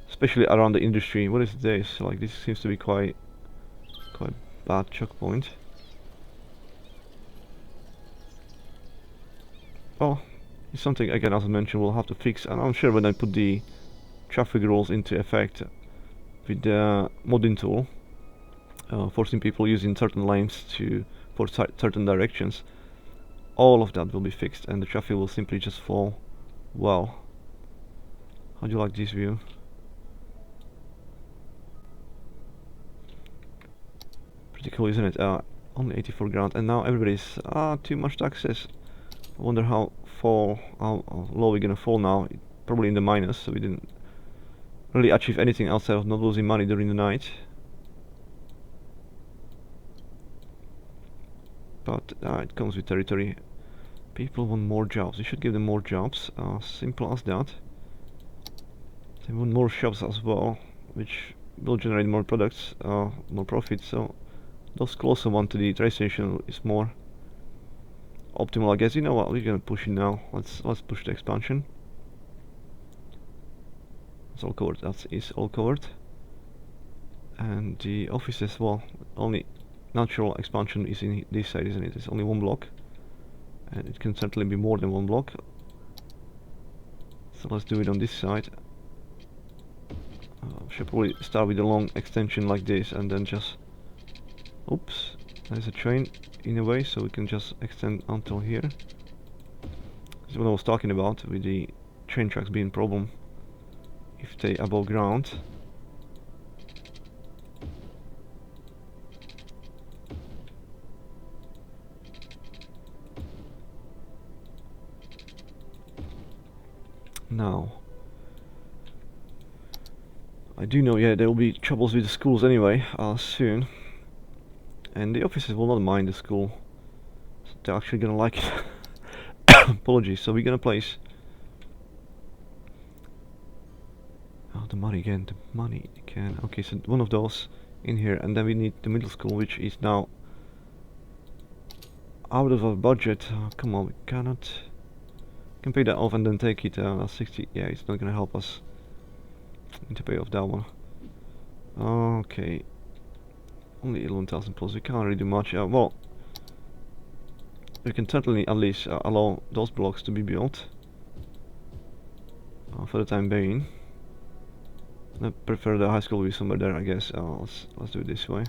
especially around the industry. What is this? Like, this seems to be quite bad choke point. Well, it's something again, as I mentioned, we'll have to fix, and I'm sure when I put the traffic rules into effect with the modding tool, forcing people using certain lanes for certain directions, all of that will be fixed and the traffic will simply just fall. Wow. How do you like this view? Pretty cool, isn't it? Only 84 grand, and now everybody's too much taxes. I wonder how low we're gonna fall now. Probably in the minus, so we didn't really achieve anything outside of not losing money during the night. But it comes with territory. People want more jobs. We should give them more jobs. Simple as that. They want more shops as well, which will generate more products, more profit. So those closer one to the train station is more optimal, I guess. You know what? We're gonna push it now. Let's push the expansion. It's all covered. That is all covered. And the offices, well, only natural expansion is in this side, isn't it? It's only one block, and it can certainly be more than one block. So let's do it on this side. Should probably start with a long extension like this, and then just... Oops, there's a train in a way, so we can just extend until here. This is what I was talking about with the train tracks being a problem if they above ground. Now, I do know, yeah, there will be troubles with the schools anyway, soon. And the officers will not mind the school. So they're actually gonna like it. Apologies. So we're gonna place... Oh, the money again, Okay, so one of those in here, and then we need the middle school, which is now out of our budget. Come on, we cannot... Can pay that off and then take it 60. Yeah, it's not gonna help us. Need to pay off that one. Okay, only 11,000 plus. We can't really do much. Well, we can certainly at least allow those blocks to be built for the time being. I prefer the high school to be somewhere there, I guess. Let's do it this way.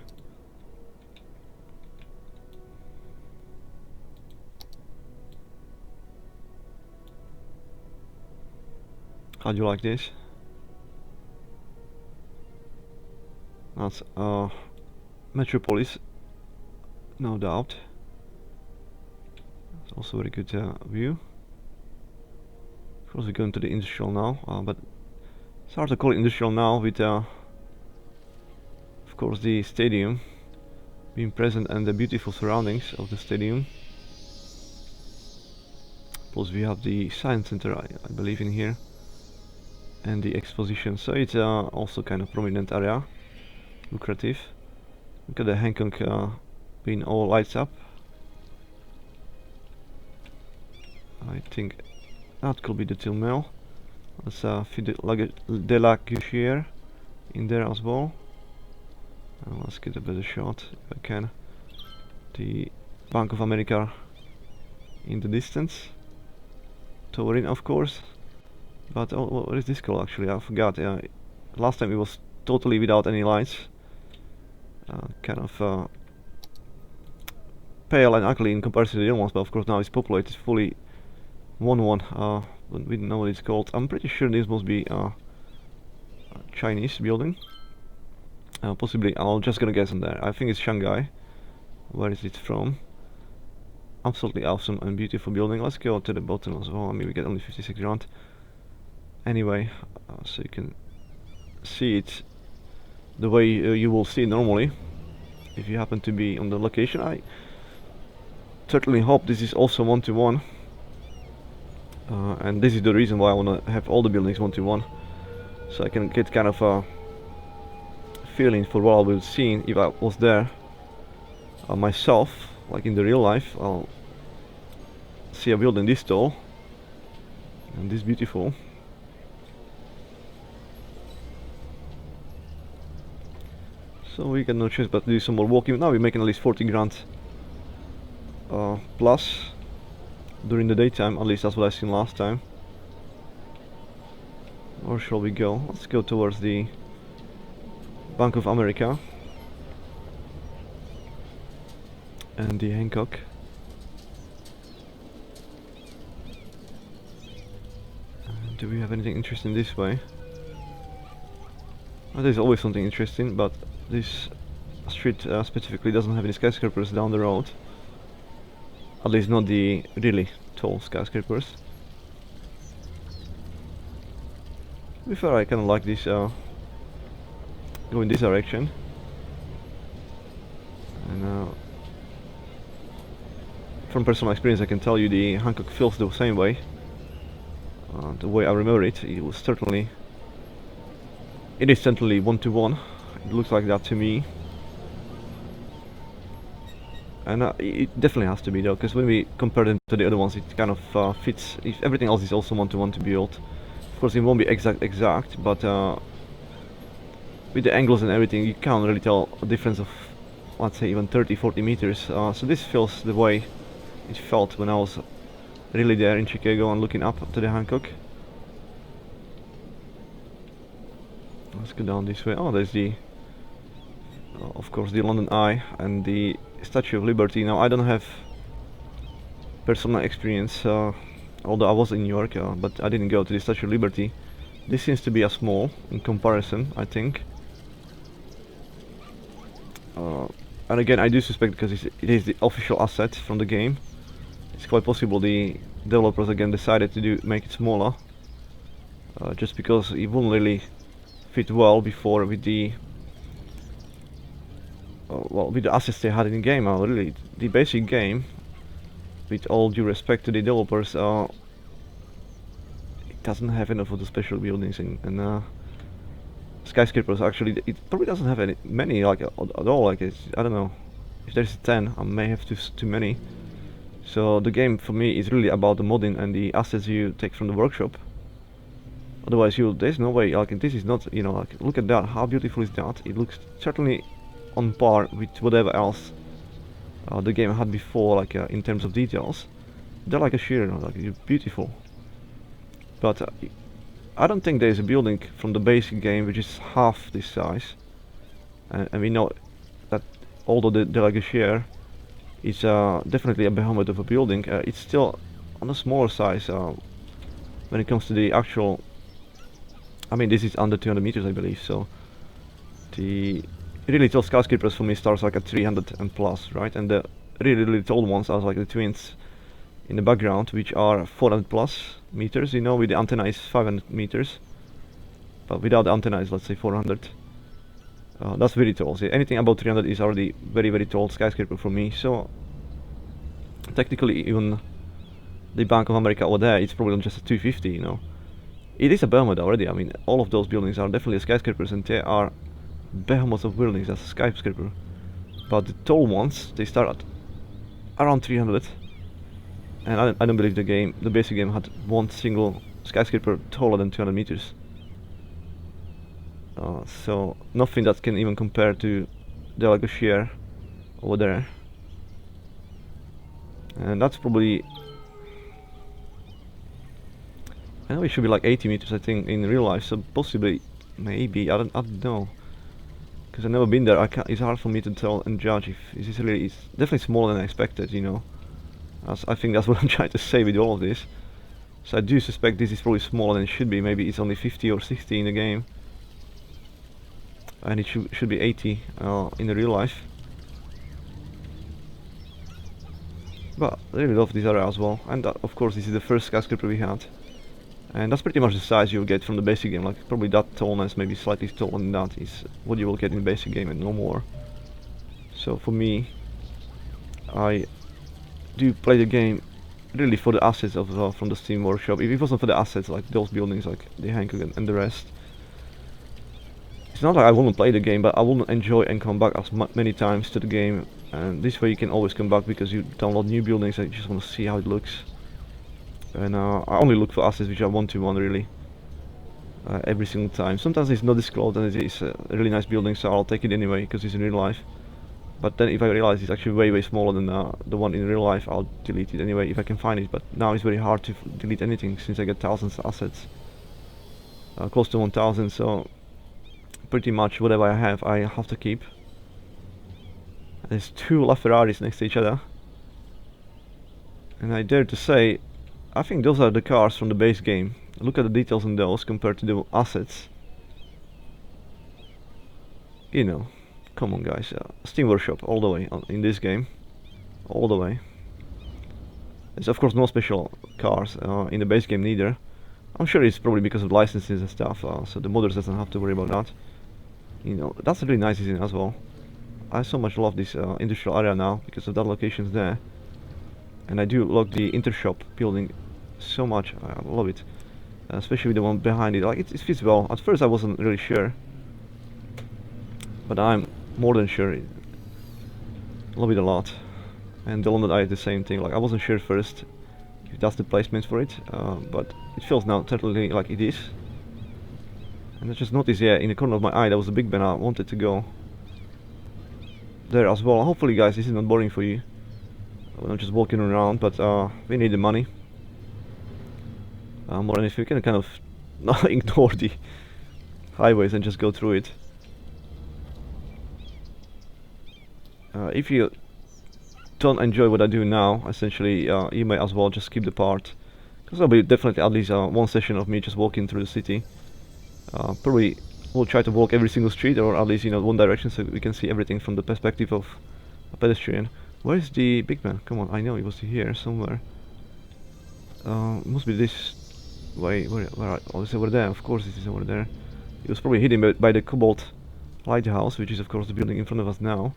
How do you like this? That's Metropolis, no doubt. It's also a very good view. Of course, we're going to the industrial now, but it's hard to call it industrial now with, of course, the stadium being present and the beautiful surroundings of the stadium. Plus, we have the science center, I believe, in here, and the exposition. So it's also kind of prominent area, lucrative. Look at the Hancock being all lights up. I think that could be the Till Mill. Let's fit the La Guichière in there as well. Let's get a better shot if I can. The Bank of America in the distance. Towering, of course. But oh, what is this called actually? I forgot. Last time it was totally without any lights. Kind of pale and ugly in comparison to the other ones, but of course now it's populated fully. We don't know what it's called. I'm pretty sure this must be a Chinese building. Possibly, I'm just gonna guess on there. I think it's Shanghai. Where is it from? Absolutely awesome and beautiful building. Let's go to the bottom as well. I mean, we get only 56 grand. Anyway, so you can see it the way you will see normally if you happen to be on the location. I certainly hope this is also one-to-one, and this is the reason why I want to have all the buildings one-to-one, so I can get kind of a feeling for what I will see if I was there myself, like in the real life. I'll see a building this tall and this beautiful. So we got no choice but to do some more walking. Now we're making at least 40 grand plus during the daytime, at least that's what I seen last time. Where shall we go? Let's go towards the Bank of America and the Hancock. Do we have anything interesting this way? There's always something interesting, but this street specifically doesn't have any skyscrapers down the road. At least not the really tall skyscrapers. Before I kinda like this go in this direction. And from personal experience I can tell you the Hancock feels the same way. The way I remember it, it was certainly... It is certainly one-to-one. It looks like that to me. And it definitely has to be though, because when we compare them to the other ones, it kind of fits. If everything else is also one-to-one to build, of course it won't be exact, but with the angles and everything, you can't really tell a difference of, let's say, even 30-40 meters. So this feels the way it felt when I was really there in Chicago and looking up to the Hancock. Let's go down this way. Oh, there's the, of course, the London Eye and the Statue of Liberty. Now I don't have personal experience, although I was in New York, but I didn't go to the Statue of Liberty. This seems to be a small in comparison, I think. And again, I do suspect, because it is the official asset from the game, it's quite possible the developers again decided to make it smaller, just because it wouldn't really fit well before with the with the assets they had in the game. Really, the basic game, with all due respect to the developers, it doesn't have enough of the special buildings and skyscrapers. Actually, it probably doesn't have many like at all. Like I don't know, if there's 10, I may have too many. So the game for me is really about the modding and the assets you take from the workshop. Otherwise, there's no way. Like this is not, like look at that. How beautiful is that? It looks certainly on par with whatever else the game had before, like in terms of details. They're like a sheer, like beautiful. But I don't think there's a building from the basic game which is half this size. And we know that although the like a sheer is definitely a behemoth of a building, it's still on a smaller size when it comes to the actual. I mean, this is under 200 meters, I believe. So the really tall skyscrapers for me starts like at 300 and plus, right? And the really tall ones are like the twins in the background, which are 400 plus meters. With the antenna is 500 meters, but without the antenna is, let's say, 400. That's very tall. So anything above 300 is already very tall skyscraper for me. So technically, even the Bank of America over there, it's probably just a 250. It is a behemoth already. I mean, all of those buildings are definitely skyscrapers, and they are behemoths of buildings as a skyscraper. But the tall ones, they start at around 300, and I don't believe the basic game had one single skyscraper taller than 200 meters. So nothing that can even compare to the like a sheer over there, and that's probably. I know it should be like 80 meters, I think, in real life. So possibly, maybe I don't know, because I've never been there. It's hard for me to tell and judge if it's really. It's definitely smaller than I expected. I think that's what I'm trying to say with all of this. So I do suspect this is probably smaller than it should be. Maybe it's only 50 or 60 in the game, and it should be 80 in the real life. But I really love this area as well, and of course this is the first skyscraper we had. And that's pretty much the size you'll get from the basic game. Like probably that tallness, maybe slightly taller than that, is what you will get in the basic game and no more. So for me, I do play the game really for the assets of from the Steam Workshop. If it wasn't for the assets, like those buildings, like the Hankook and the rest, it's not like I wouldn't play the game, but I wouldn't enjoy and come back as many times to the game. And this way you can always come back because you download new buildings and you just want to see how it looks. And I only look for assets which I want really. Every single time. Sometimes it's not disclosed and it's a really nice building, so I'll take it anyway because it's in real life. But then if I realize it's actually way smaller than the one in real life, I'll delete it anyway if I can find it. But now it's very hard to delete anything since I get thousands of assets. Close to 1000, so pretty much whatever I have to keep. There's two LaFerraris next to each other. And I dare to say, I think those are the cars from the base game. Look at the details on those compared to the assets. You know, come on guys, Steam Workshop all the way in this game. All the way. There's of course no special cars in the base game neither. I'm sure it's probably because of licenses and stuff, so the modders doesn't have to worry about that. You know, that's really nice design as well. I so much love this industrial area now because of that location's there. And I do love the Intershop building so much, I love it. Especially the one behind it, like it fits well. At first I wasn't really sure, but I'm more than sure. Love it a lot. And the London Eye is the same thing, like I wasn't sure first if that's the placement for it, but it feels now totally like it is. And I just noticed, yeah, in the corner of my eye there was a Big Ben. I wanted to go there as well. Hopefully guys this is not boring for you. We're not just walking around, but we need the money. More than if we can kind of not ignore the highways and just go through it. If you don't enjoy what I do now, essentially you may as well just skip the part, because there'll be definitely at least one session of me just walking through the city. Probably we'll try to walk every single street, or at least one direction, so we can see everything from the perspective of a pedestrian. Where is the Big Ben? Come on, I know it was here somewhere. It must be this way. Oh, it's over there. Of course it is over there. It was probably hidden by the Cobalt Lighthouse, which is of course the building in front of us now.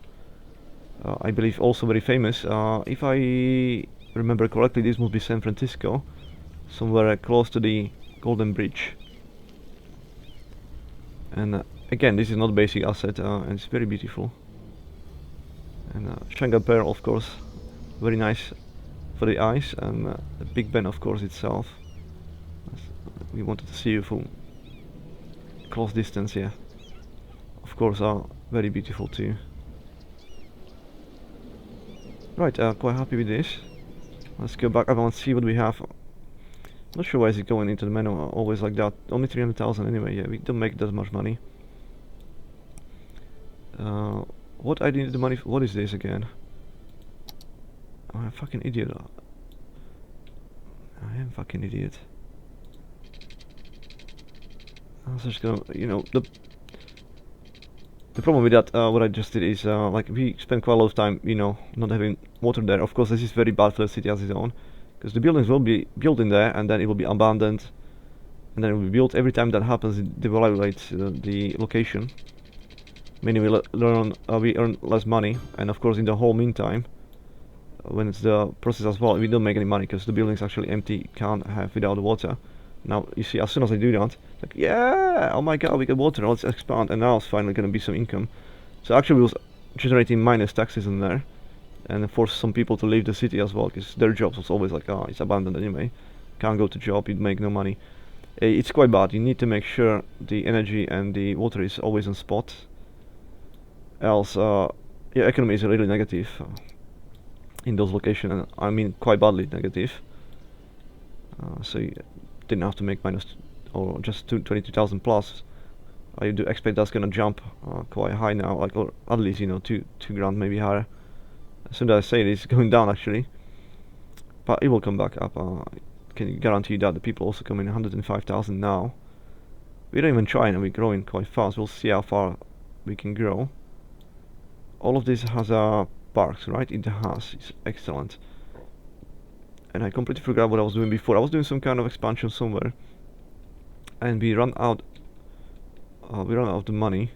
I believe also very famous. If I remember correctly, this must be San Francisco, somewhere close to the Golden Bridge. And again, this is not a basic asset, and it's very beautiful. And Shanghai Pearl, of course, very nice for the eyes, and the Big Ben, of course, itself. We wanted to see you from close distance here. Of course, are very beautiful too. Right, quite happy with this. Let's go back. I want to see what we have. Not sure why is it going into the menu always like that. Only 300,000 anyway. Yeah, we don't make that much money. What I need the money for? What is this again? I'm a fucking idiot. I am a fucking idiot. I was just gonna, the problem with that, what I just did is, like, we spent quite a lot of time, not having water there. Of course, this is very bad for the city as its own, because the buildings will be built in there, and then it will be abandoned, and then it will be built. Every time that happens, it devaluates the location, meaning we earn less money, and of course, in the whole meantime, when it's the process as well, we don't make any money, because the building's actually empty, can't have without water. Now, you see, as soon as I do that, like, yeah, oh my god, we got water, let's expand, and now it's finally gonna be some income. So actually we was generating minus taxes in there, and forced some people to leave the city as well, because their jobs was always like, oh, it's abandoned anyway, can't go to job, you'd make no money. It's quite bad. You need to make sure the energy and the water is always on spot, else your economy is really negative in those locations, and I mean quite badly negative. So you didn't have to make minus or just 22,000 plus. I do expect that's gonna jump quite high now, like, or at least two grand, maybe higher. As soon as I say it, it's going down actually, but it will come back up. Can you guarantee that? The people also come in 105,000 now. We don't even try, and we're growing quite fast. We'll see how far we can grow. All of this has parks, right? It has. It's excellent. And I completely forgot what I was doing before. I was doing some kind of expansion somewhere. and we run out of the money.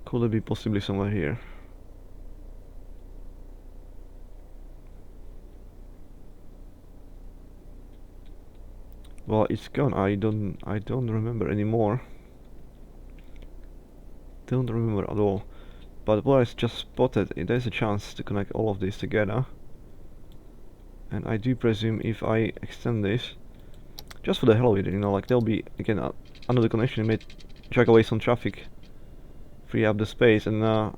Could it be possibly somewhere here? Well, it's gone. I don't remember anymore. Don't remember at all. But what I just spotted, there's a chance to connect all of this together. And I do presume if I extend this, just for the hell of it, you know, like there'll be again another connection, may drag away some traffic, free up the space, and it'd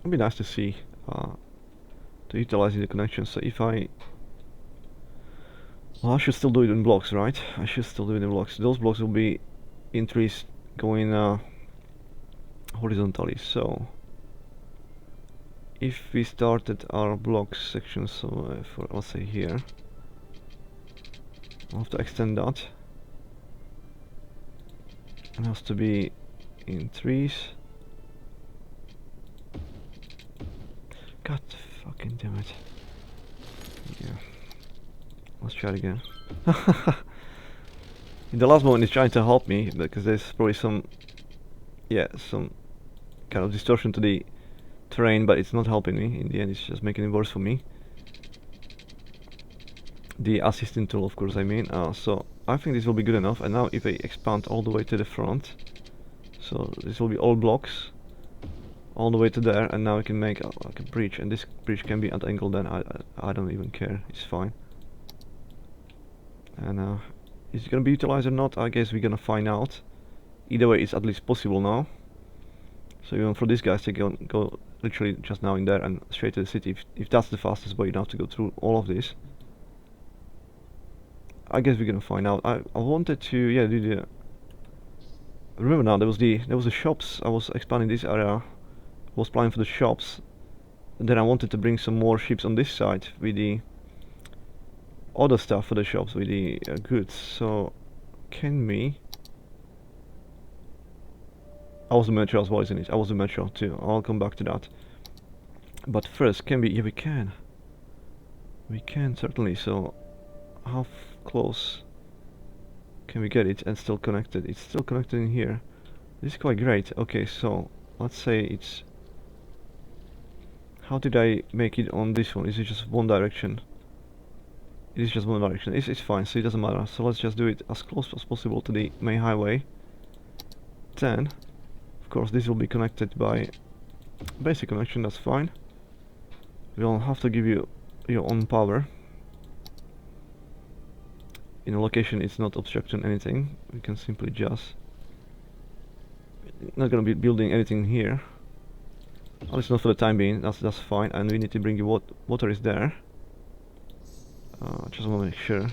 be nice to see to utilizing the connection. So if I, well, I should still do it in blocks, right? I should still do it in blocks. Those blocks will be in trees going horizontally. So if we started our blocks section, so for let's say here, I'll have to extend that. It has to be in trees. God fucking damn it. Yeah. Let's try it again. In the last moment it's trying to help me because there's probably some kind of distortion to the terrain, but it's not helping me. In the end it's just making it worse for me. The assistant tool, of course, I mean. So I think this will be good enough. And now if I expand all the way to the front, so this will be all blocks all the way to there, and now we can make like a bridge, and this bridge can be at angle, then I don't even care, it's fine. And is it gonna be utilized or not? I guess we're gonna find out. Either way, it's at least possible now. So even for these guys to go literally just now in there and straight to the city, if that's the fastest way, you don't have to go through all of this. I guess we're gonna find out. I wanted to do the. Remember now there was the shops. I was expanding this area. Was planning for the shops, and then I wanted to bring some more ships on this side with the other stuff for the shops, with the goods. So can we? I was the metro as well, isn't it? I was the metro too. I'll come back to that. But first, can we? Yeah, we can. We can certainly. So how close can we get it and still connected? It's still connected in here. This is quite great. Okay, so let's say it's. How did I make it on this one? Is it just one direction? It is just one direction. It's fine, so it doesn't matter. So let's just do it as close as possible to the main highway. Then, of course, this will be connected by basic connection. That's fine. We'll have to give you your own power. In a location, it's not obstructing anything. We can simply just. Not gonna be building anything here. At least not for the time being. That's fine. And we need to bring the water is there. Just want to make sure.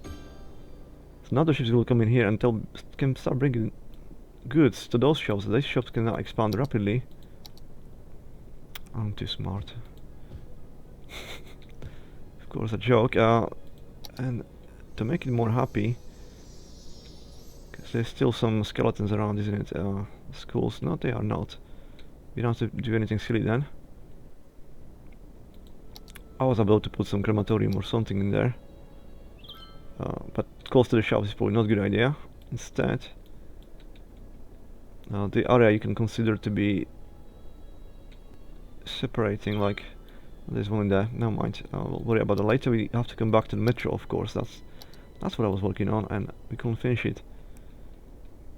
So now the ships will come in here and can start bringing goods to those shops. These shops can now expand rapidly. I'm too smart. Of course, a joke. And to make it more happy, because there's still some skeletons around, isn't it? Schools? No, they are not. We don't have to do anything silly then. I was about to put some crematorium or something in there, but close to the shops is probably not a good idea. Instead, the area you can consider to be separating, like there's one in there. Never mind. We'll worry about it later. We have to come back to the metro, of course. That's what I was working on, and we couldn't finish it.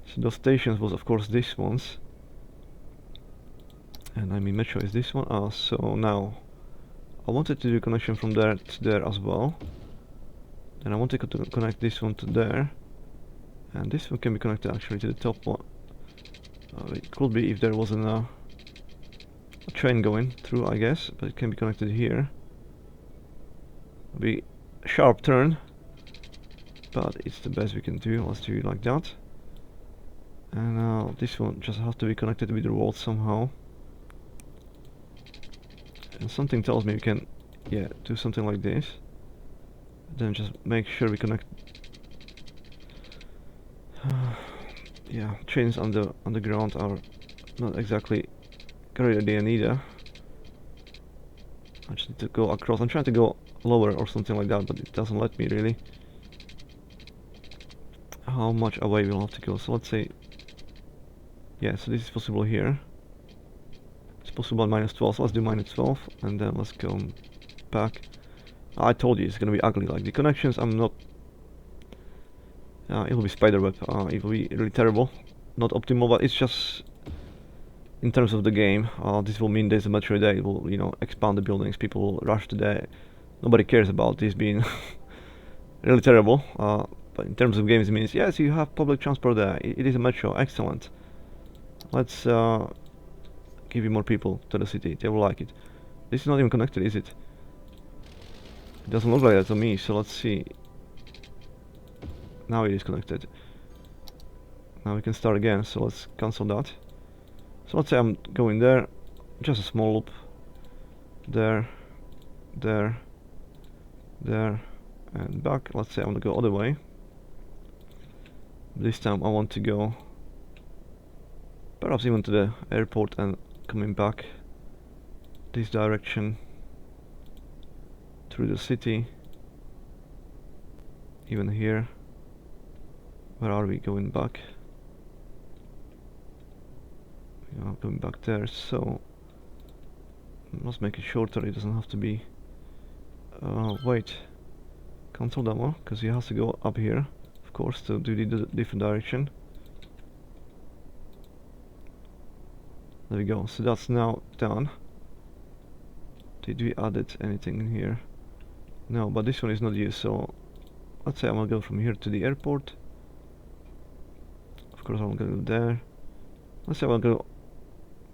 So those stations was, of course, this ones. And I mean metro is this one. So now I wanted to do a connection from there to there as well. Then I wanted to connect this one to there, and this one can be connected actually to the top one. It could be if there wasn't a train going through, I guess, but it can be connected here. It'll be a sharp turn, but it's the best we can do. Let's do it like that. And this one just has to be connected with the road somehow. And something tells me we can, do something like this. Then just make sure we connect. Trains on the ground are not exactly a great idea neither. I just need to go across. I'm trying to go lower or something like that, but it doesn't let me really. how much away we'll have to go. So let's say, yeah, so this is possible here. It's possible at -12, so let's do -12, and then let's go back. I told you it's gonna be ugly. Like the connections, I'm not. It will be spiderweb. It will be really terrible, not optimal, but it's just in terms of the game. This will mean there's a metro day. It will, you know, expand the buildings. People will rush to there. Nobody cares about this being really terrible. But in terms of games, it means yes, you have public transport there. It is a metro. Excellent. Let's give you more people to the city. They will like it. This is not even connected, is it? It doesn't look like that to me. So let's see. Now it is connected. Now we can start again. So let's cancel that. So let's say I'm going there. Just a small loop. There, there, there, and back. Let's say I want to go other way. This time I want to go perhaps even to the airport and coming back this direction through the city. Even here. Where are we going back? We are going back there, so let's make it shorter. It doesn't have to be. Wait, cancel that one because he has to go up here, of course, to do the different direction. There we go. So that's now done. Did we added anything in here? No, but this one is not used. So let's say I will go from here to the airport. Of course, I will go there. Let's say I will go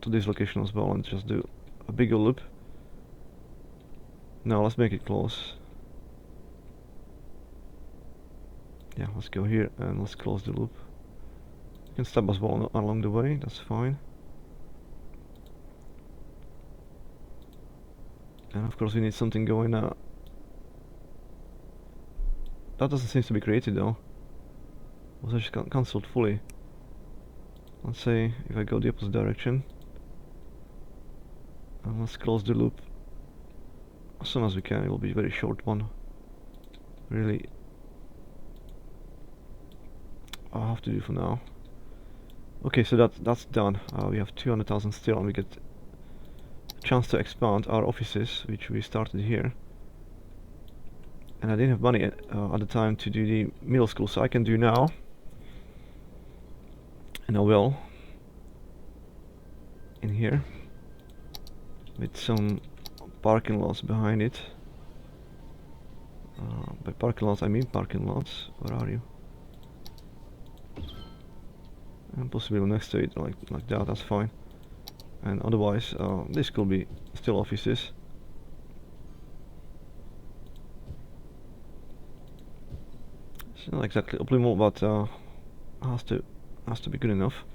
to this location as well and just do a bigger loop. Now let's make it close. Yeah, let's go here and let's close the loop. You can stop as well along the way, that's fine. And of course we need something going. That doesn't seem to be created though. Was actually cancelled fully. Let's say if I go the opposite direction. And let's close the loop as soon as we can. It will be a very short one. Really, I'll have to do for now. Okay, so that's done. We have 200,000 still, and we get a chance to expand our offices, which we started here. And I didn't have money at the time to do the middle school, so I can do now. And I will. In here. With some parking lots behind it. By parking lots I mean parking lots. Where are you? And possibly next to it, like that. That's fine. And otherwise, this could be still offices. It's not exactly optimal, but has to be good enough.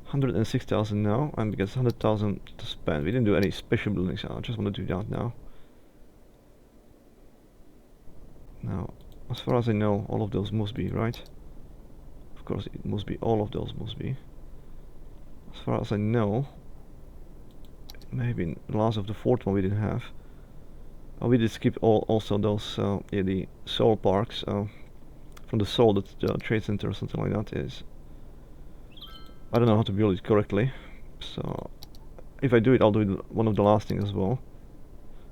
106,000 now, and we get 100,000 to spend. We didn't do any special buildings. I just want to do that now. Now, as far as I know, all of those must be right. Of course, it must be. All of those must be. As far as I know, maybe the last of the fourth one we didn't have. We did skip also those yeah, the Seoul parks from the Seoul, that the trade center or something like that is. I don't know how to build it correctly, so if I do it, I'll do it one of the last things as well.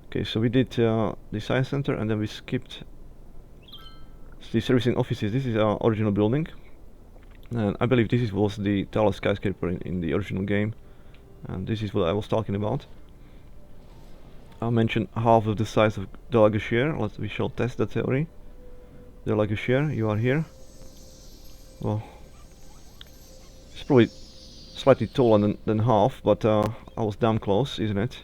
Okay, so we did the science center, and then we skipped the servicing offices. This is our original building, and I believe this was the tallest skyscraper in the original game, and this is what I was talking about. I mentioned half of the size of the Lagosier. We shall test the theory. The Lagosier, you are here. Well, it's probably slightly taller than half, but I was damn close, isn't it?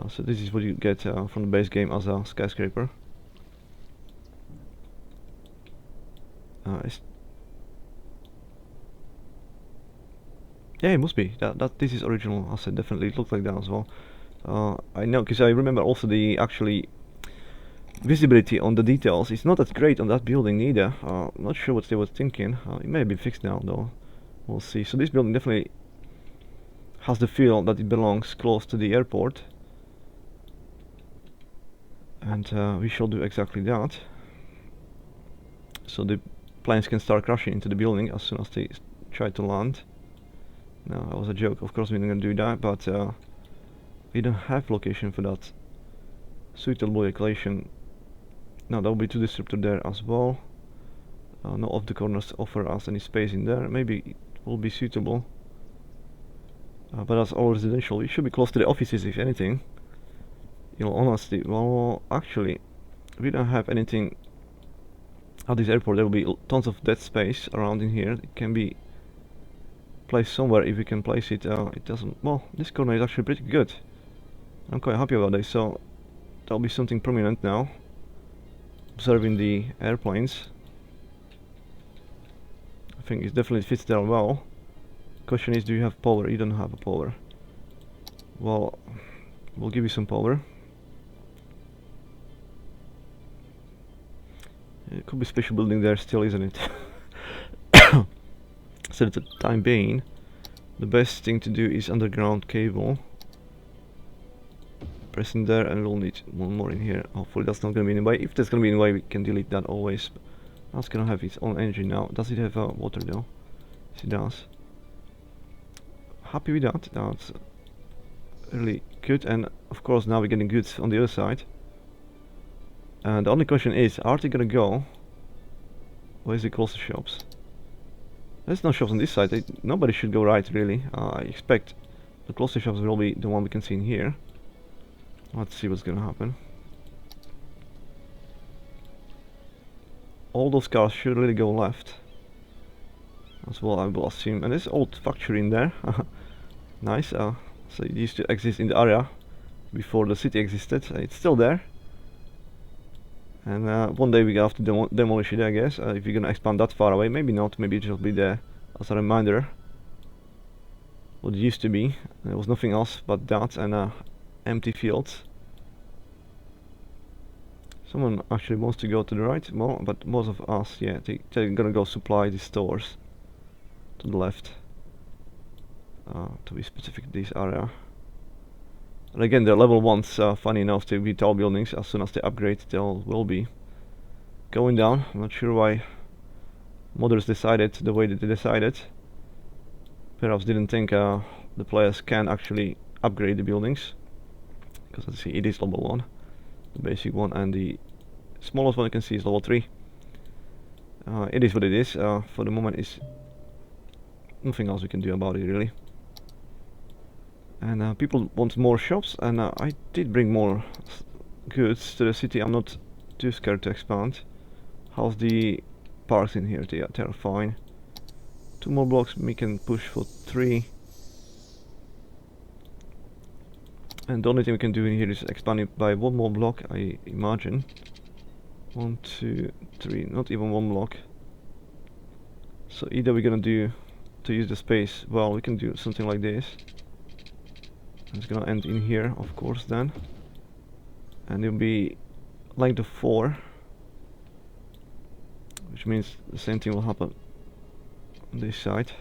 So this is what you get from the base game as a skyscraper. Yeah, it must be. This is original. I said definitely. It looks like that as well. I know, because I remember also the actually visibility on the details. It's not that great on that building either. I'm not sure what they were thinking. It may have been fixed now though. We'll see. So this building definitely has the feel that it belongs close to the airport, and we shall do exactly that. so the planes can start crashing into the building as soon as they try to land. No, that was a joke. Of course we're not gonna do that, but we don't have location for that suitable location. No, that will be too disrupted there as well. No of the corners offer us any space in there. Maybe it will be suitable. But that's all residential. We should be close to the offices if anything. In all honesty, well, actually, we don't have anything at this airport. There will be tons of dead space around in here. It can be placed somewhere if we can place it. It doesn't. Well, this corner is actually pretty good. I'm quite happy about this. So that'll be something prominent now. Observing the airplanes. I think it definitely fits there well. Question is, do you have power? You don't have a power. Well, we'll give you some power. It could be special building there still, isn't it? So at the time being, the best thing to do is underground cable. Press in there, and we'll need one more in here. Hopefully that's not gonna be in the way. If that's gonna be in the way, we can delete that always. That's gonna have its own engine now. Does it have water though? Yes, it does. Happy with that. That's really good, and of course now we're getting goods on the other side. And the only question is, are they gonna go? Where's the closer shops? There's no shops on this side. Nobody should go right, really. I expect the closer shops will be the one we can see in here. Let's see what's gonna happen. All those cars should really go left as well, I will assume. And there's old factory in there. Nice. So it used to exist in the area before the city existed. It's still there. And one day we have to demolish it, I guess. If you're gonna expand that far away, maybe not. Maybe it will be there as a reminder what it used to be. There was nothing else but that and empty fields. Someone actually wants to go to the right, well, but most of us, yeah, they're gonna go supply the stores to the left. To be specific, this area. And again, the level 1s, funny enough, to be tall buildings. As soon as they upgrade, they will be going down. I'm not sure why modders decided the way that they decided. Perhaps didn't think the players can actually upgrade the buildings. Because let's see, it is level 1, the basic one, and the smallest one you can see is level 3. It is what it is. For the moment, it's nothing else we can do about it, really. And people want more shops, and I did bring more goods to the city. I'm not too scared to expand. How's the parks in here? They're fine. 2 more blocks, we can push for 3. And the only thing we can do in here is expand it by 1 more block, I imagine. 1, 2, 3, not even 1 block. So either we're gonna do, to use the space, well, we can do something like this. It's gonna end in here, of course, then. And it'll be length of 4. Which means the same thing will happen on this side.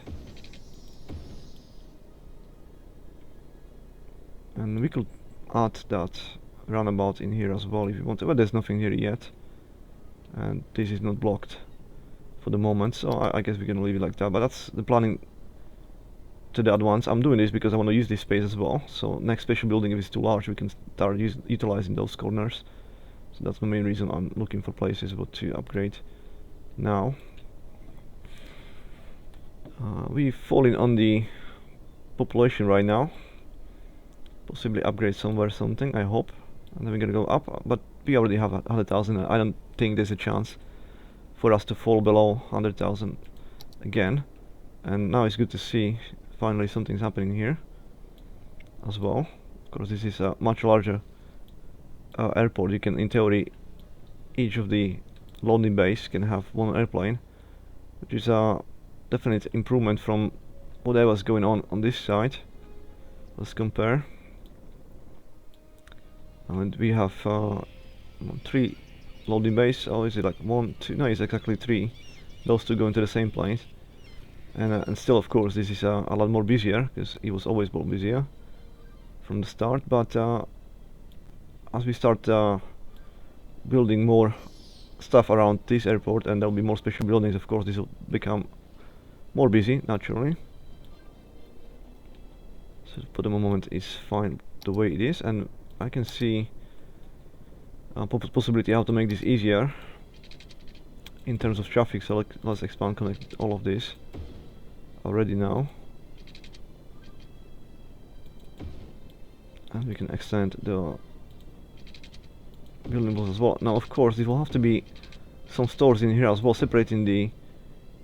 And we could add that roundabout in here as well if you want to, but there's nothing here yet. And this is not blocked for the moment, so I guess we're gonna leave it like that. But that's the planning to the advance. I'm doing this because I want to use this space as well. So next special building, if it's too large, we can start utilizing those corners. So that's the main reason I'm looking for places what to upgrade now. We've fallen on the population right now. Possibly upgrade somewhere something, I hope. And then we're gonna go up, but we already have 100,000. I don't think there's a chance for us to fall below 100,000 again. And now it's good to see finally something's happening here as well. Of course, this is a much larger airport. You can, in theory, each of the loading bays can have 1 airplane, which is a definite improvement from whatever was going on this side. Let's compare. And we have 3 loading bays. Oh, is it like 1, 2? No, it's exactly 3. Those 2 go into the same place. And still, of course, this is a lot more busier, because it was always more busier from the start. But as we start building more stuff around this airport, and there will be more special buildings. Of course, this will become more busy naturally. So for the moment it's fine the way it is, and I can see a possibility how to make this easier in terms of traffic. So let's expand, connect all of this already now, and we can extend the building blocks as well. Now of course there will have to be some stores in here as well, separating the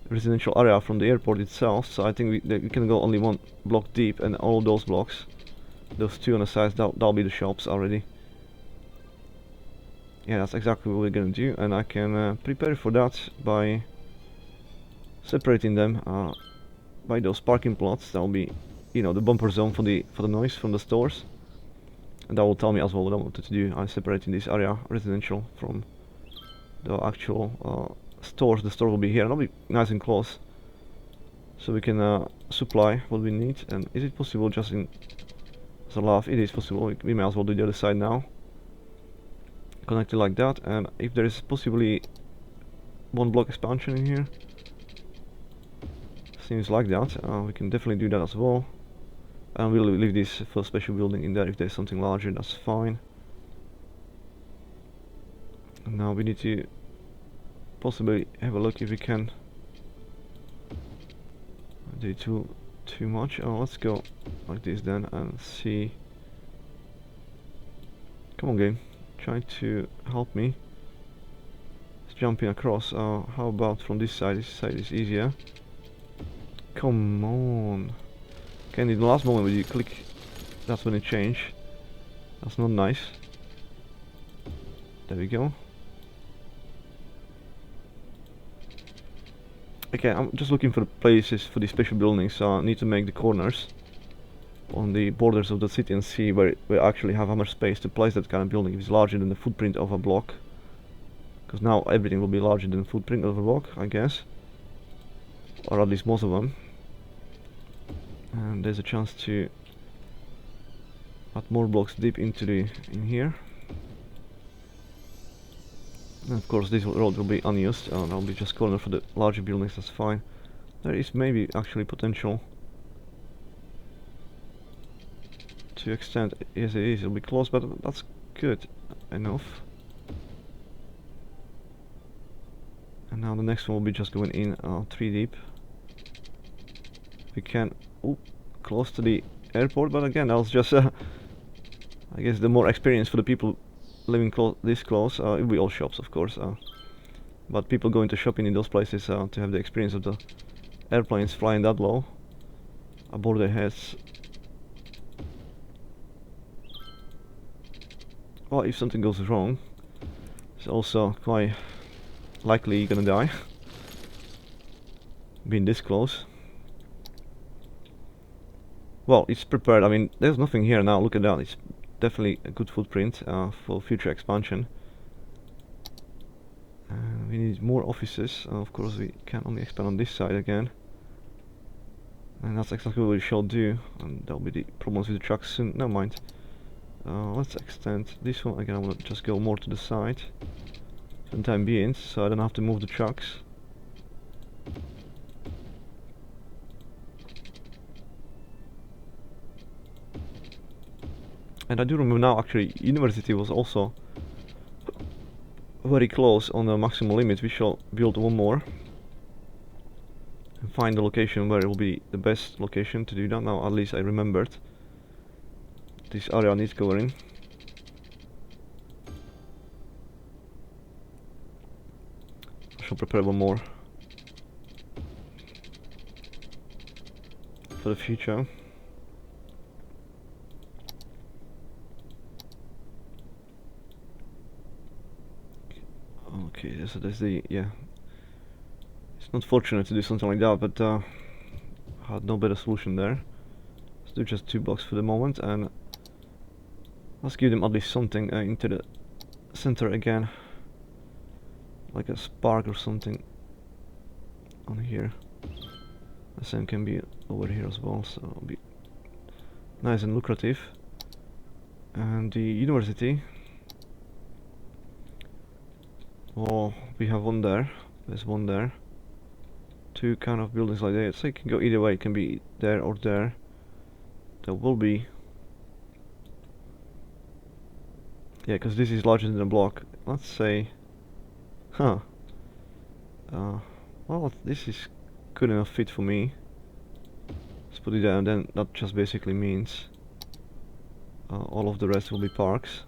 residential area from the airport itself. So I think we can go only one block deep, and all those blocks, those two on the sides, that'll be the shops already. Yeah, that's exactly what we're gonna do, and I can prepare for that by separating them by those parking plots. That'll be, you know, the bumper zone for the noise from the stores, and that will tell me as well what I wanted to do. I'm separating this area residential from the actual stores. The store will be here, and it'll be nice and close, so we can supply what we need. And is it possible, just in as a laugh, it is possible. We may as well do the other side now, connect it like that. And if there is possibly one block expansion in here, seems like that, we can definitely do that as well. And we'll leave this for special building in there. If there's something larger, that's fine. And now we need to possibly have a look if we can do too much. Let's go like this then and see. Come on, game, try to help me. It's jumping across. How about from this side? This side is easier. Come on. Okay, in the last moment when you click, that's when it changed. That's not nice. There we go. Okay, I'm just looking for the places for these special buildings, so I need to make the corners on the borders of the city and see where we actually have how much space to place that kind of building. If it's larger than the footprint of a block, because now everything will be larger than the footprint of a block, I guess, or at least most of them. And there's a chance to add more blocks deep into in here. And of course this road will be unused, and I'll be just corner for the larger buildings. That's fine. There is maybe actually potential to extend. Yes, it is. It'll be close, but that's good enough. And now the next one will be just going in 3 deep. We can close to the airport, but again, that was just I guess the more experience for the people living this close. It will be all shops, of course, but people going to shopping in those places to have the experience of the airplanes flying that low above their heads. Well, if something goes wrong, it's also quite likely you're gonna die being this close. Well, it's prepared. I mean, there's nothing here now. Look at that. It's definitely a good footprint for future expansion. We need more offices. Of course, we can only expand on this side again, and that's exactly what we shall do. And there'll be the problems with the trucks soon. Never mind. Let's extend this one again. I want to just go more to the side for the time being, so I don't have to move the trucks. And I do remember now, actually, university was also very close on the maximum limit. We shall build one more and find the location where it will be the best location to do that. Now at least I remembered this area needs covering. I shall prepare one more for the future. Okay, so there's the, yeah, it's not fortunate to do something like that, but had no better solution there. Let's do just 2 blocks for the moment, and let's give them at least something into the center again, like a spark or something on here. The same can be over here as well, so it'll be nice and lucrative. And the university Oh, we have one there. There's one there. Two kind of buildings like that. So it can go either way. It can be there or there. There will be. Yeah, because this is larger than a block. Let's say. Huh. Well, this is good enough fit for me. Let's put it there, and then that just basically means all of the rest will be parks.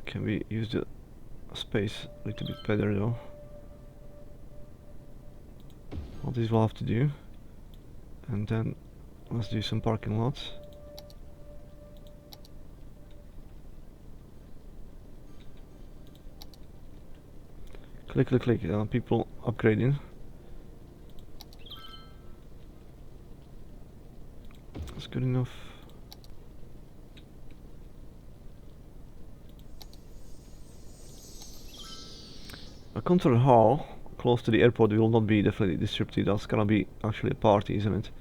Can we use the space a little bit better though? All this we'll have to do. And then let's do some parking lots. Click, click, click. People upgrading. That's good enough. A concert hall close to the airport will not be definitely distributed. That's gonna be actually a party, isn't it?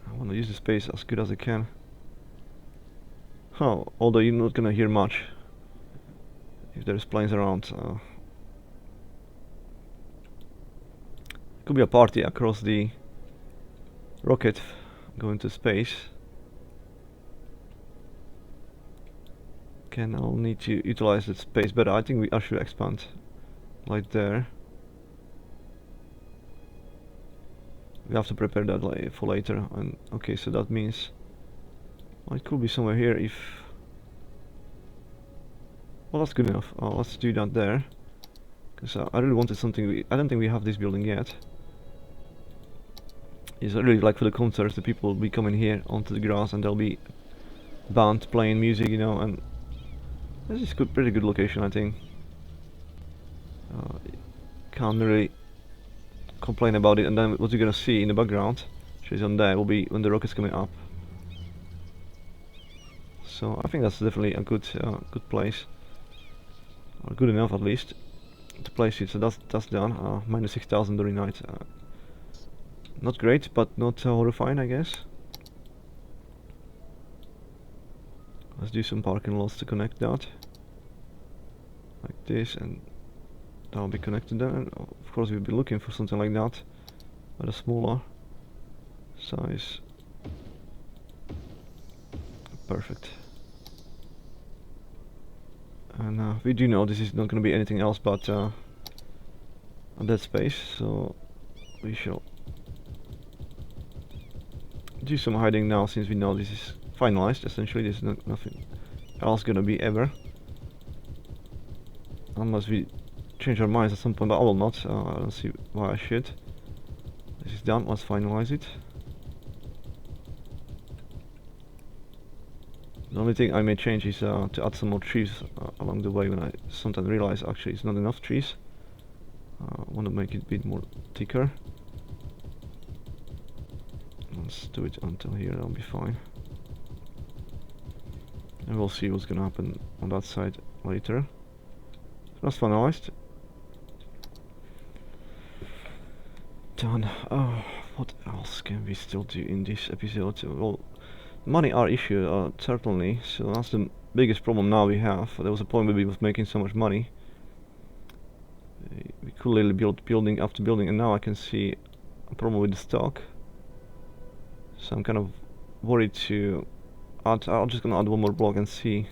I wanna use the space as good as I can. Huh, although you're not gonna hear much if there's planes around. Could be a party across the rocket going to space. I'll need to utilize that space better. I think I should expand right there. We have to prepare that for later. And okay, so that means it could be somewhere here if. Well, that's good enough. Let's do that there, because I really wanted something. I don't think we have this building yet. It's really like for the concerts, the people will be coming here onto the grass, and there'll be band playing music, you know, and this is pretty good location, I think. Can't really complain about it. And then what you're gonna see in the background, which is on there, will be when the rocket's coming up. So I think that's definitely a good place, or good enough at least, to place it. So that's done. Minus 6,000 during night. Not great, but not horrifying, I guess. Let's do some parking lots to connect that, like this, and that'll be connected there. And of course, we'll be looking for something like that, at a smaller size. Perfect. And we do know this is not going to be anything else but a dead space, so we shall do some hiding now, since we know this is finalized. Essentially, there's nothing else gonna be ever, unless we change our minds at some point, but I will not. I don't see why I should. This is done. Let's finalize it. The only thing I may change is to add some more trees along the way, when I sometimes realize actually it's not enough trees. I want to make it a bit more thicker. Let's do it until here, that'll be fine. And we'll see what's gonna happen on that side later. That's finalized. Done. What else can we still do in this episode? Well, money are issue, certainly, so that's the biggest problem now we have. There was a point where we was making so much money. We could literally build building after building, and now I can see a problem with the stock. So I'm kind of worried to add. I'm just gonna add one more block and see,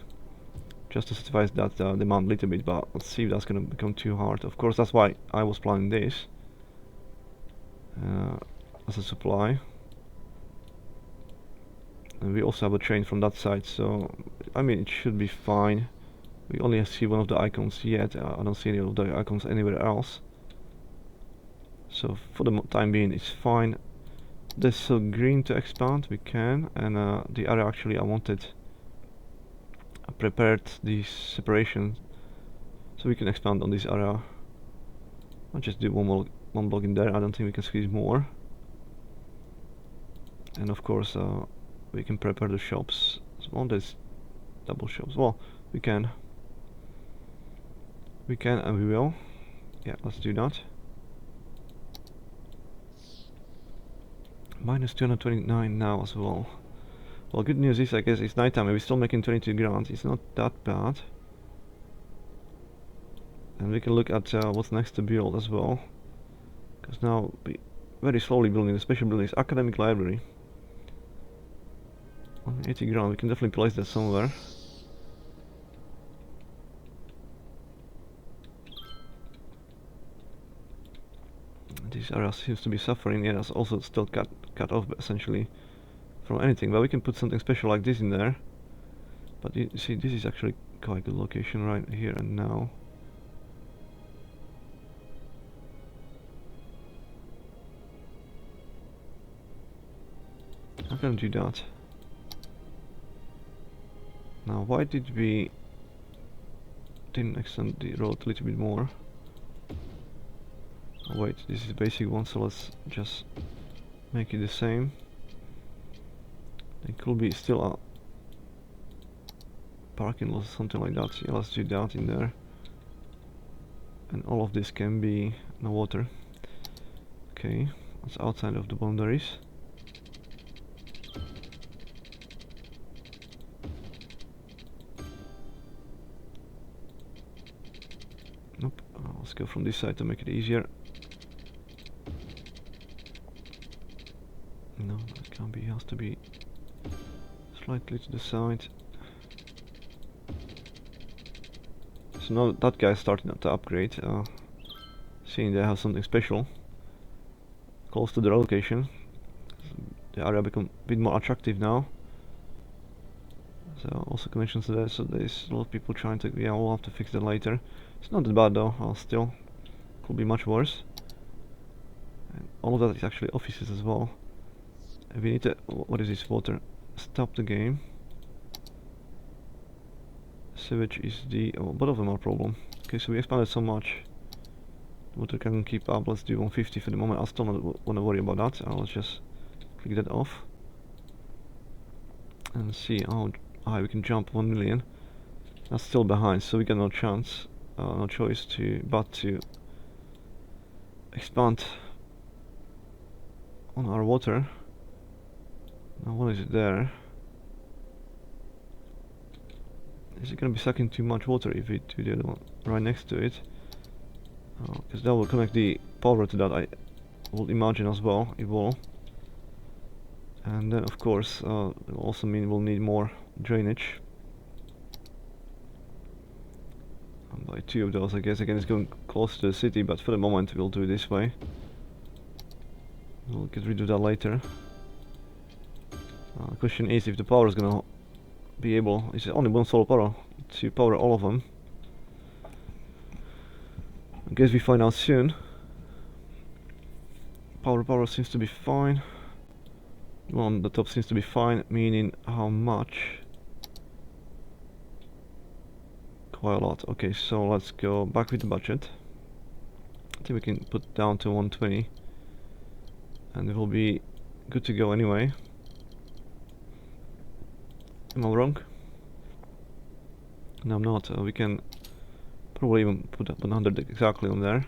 just to satisfy that demand a little bit. But let's see if that's gonna become too hard. Of course, that's why I was planning this as a supply. And we also have a train from that side, so I mean it should be fine. We only see one of the icons yet. I don't see any of the icons anywhere else. So for the time being, it's fine. There's still green to expand, we can, and the area actually I wanted, I prepared the separation so we can expand on this area. I'll just do one block in there. I don't think we can squeeze more. And of course we can prepare the shops. So there's double shops. Well, we can and we will. Yeah, let's do that. Minus 229 now as well. Well, good news is, I guess, it's nighttime and we're still making 22 grand. It's not that bad. And we can look at what's next to build as well. Because now we very slowly building the special buildings. Academic library. On 80 grand, we can definitely place that somewhere. This area seems to be suffering. Yeah, it's also still cut off essentially from anything. But we can put something special like this in there. But you see, this is actually quite a good location right here and now. How can I do that? Now, why did we didn't extend the road a little bit more? Oh, wait, this is the basic one, so let's just make it the same. It could be still a parking lot or something like that. Yeah, let's do that in there. And all of this can be no water. Okay, that's outside of the boundaries. Nope, let's go from this side to make it easier. No, that can't be, it has to be slightly to the side. So now that guy's starting to upgrade, seeing they have something special close to their location. The area become a bit more attractive now. So also connections to that, so there's a lot of people trying to, yeah, we'll have to fix that later. It's not that bad though, still could be much worse. And all of that is actually offices as well. And we need to, what is this, water? Stop the game. Sewage is the, oh, both of them are a problem. Okay, so we expanded so much. Water can keep up, let's do 150 for the moment. I still not want to worry about that. Let's just click that off. And see how high we can jump, 1 million. That's still behind, so we got no chance, no choice but to expand on our water. Now what is it there? Is it gonna be sucking too much water if we do the other one right next to it? Because that will connect the power to that, I will imagine as well, it will. And then of course, it will also mean we'll need more drainage. And by 2 of those, I guess. Again, it's going close to the city, but for the moment we'll do it this way. We'll get rid of that later. The question is if the power is gonna be able, is only one solar power to power all of them. I guess we find out soon. Power seems to be fine. One on the top seems to be fine, meaning how much? Quite a lot. Okay, so let's go back with the budget. I think we can put down to 120 and it will be good to go anyway. Am I wrong? No, I'm not. We can probably even put 100 exactly on there.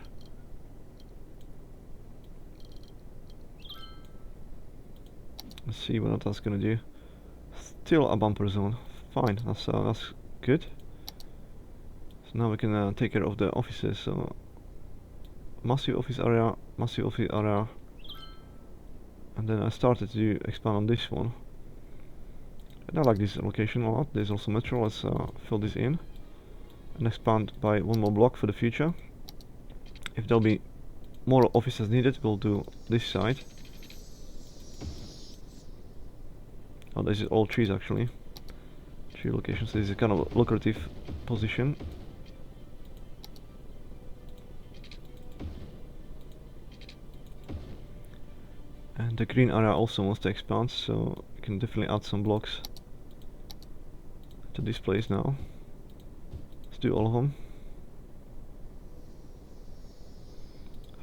Let's see what that's gonna do. Still a bumper zone. Fine, that's good. So now we can take care of the offices. So massive office area, and then I started to expand on this one. And I like this location a lot. There's also metro. Let's fill this in and expand by 1 more block for the future. If there'll be more offices needed, we'll do this side. Oh, this is all trees actually. Tree locations. This is a kind of lucrative position. And the green area also wants to expand, so we can definitely add some blocks to this place now. Let's do all of them.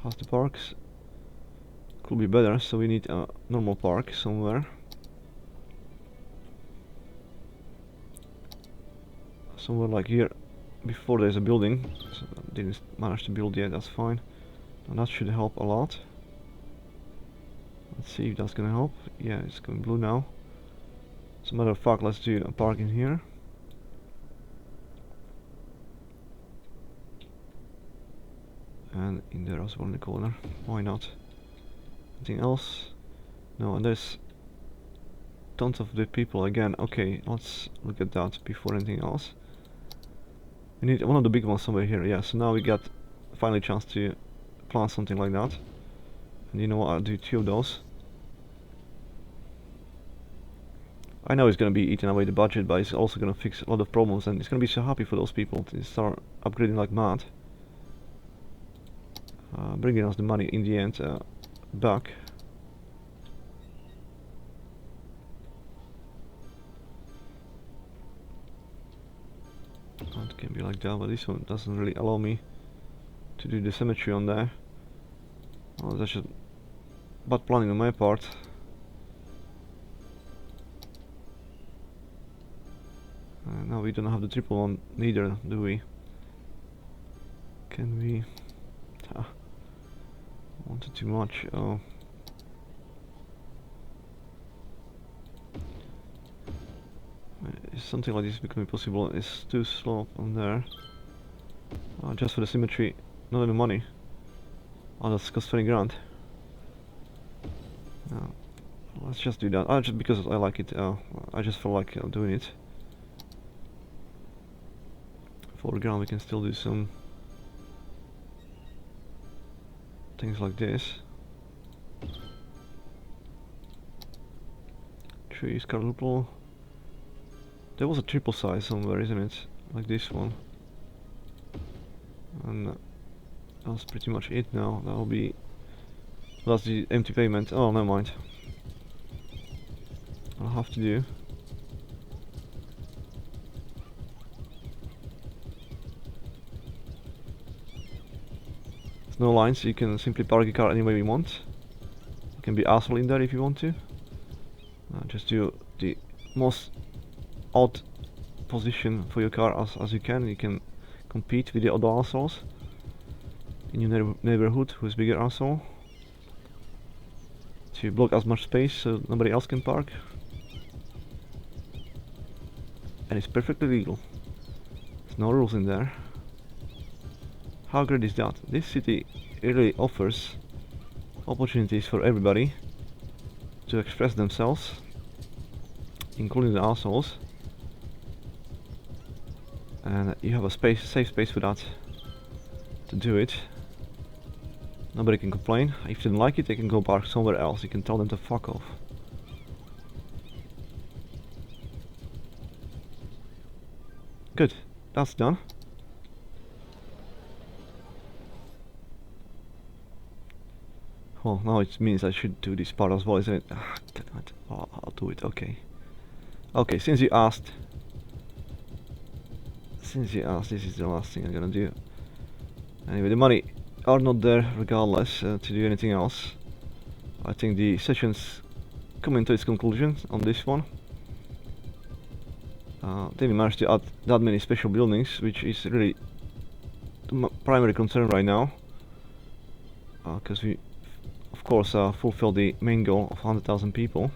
Half the parks could be better, so we need a normal park somewhere. Somewhere like here, before there's a building. So I didn't manage to build yet, that's fine. And that should help a lot. Let's see if that's gonna help. Yeah, it's going blue now. As a matter of fact, let's do a park in here. And in there as well in the corner. Why not? Anything else? No, and there's tons of the people again. Okay, let's look at that before anything else. We need one of the big ones somewhere here. Yeah, so now we got finally a chance to plant something like that. And you know what, I'll do 2 of those. I know it's gonna be eating away the budget, but it's also gonna fix a lot of problems, and it's gonna be so happy for those people to start upgrading like mad. Bringing us the money in the end back. It can be like that, but this one doesn't really allow me to do the symmetry on there. Oh, that's just bad planning on my part. Now we don't have the triple one neither, do we? Can we? Wanted too much. Oh. Is something like this becoming possible? It's too slow on there. Just for the symmetry, not any money. Oh, that's cost 20 grand. Let's just do that. Just because I like it. I just feel like doing it. 4 grand, we can still do some things like this. Trees, quadruple. There was a triple size somewhere, isn't it? Like this one. And that's pretty much it now. That'll be... That's the empty pavement. Oh, never mind. I'll have to do. There's no lines, so you can simply park your car any way you want. You can be asshole in there if you want to. Just do the most odd position for your car as you can. You can compete with the other assholes in your neighborhood who's bigger asshole to block as much space so nobody else can park, and it's perfectly legal. There's no rules in there. How great is that? This city really offers opportunities for everybody to express themselves, including the assholes. And you have a safe space for that to do it. Nobody can complain. If they don't like it, they can go park somewhere else. You can tell them to fuck off. Good, that's done. Well, now it means I should do this part as well, isn't it? Ah, damn it. Oh, I'll do it, okay. Okay, since you asked, this is the last thing I'm gonna do. Anyway, the money are not there regardless to do anything else. I think the session's coming to its conclusion on this one. Didn't manage to add that many special buildings, which is really the primary concern right now. Because we, of course, fulfill the main goal of 100,000 people.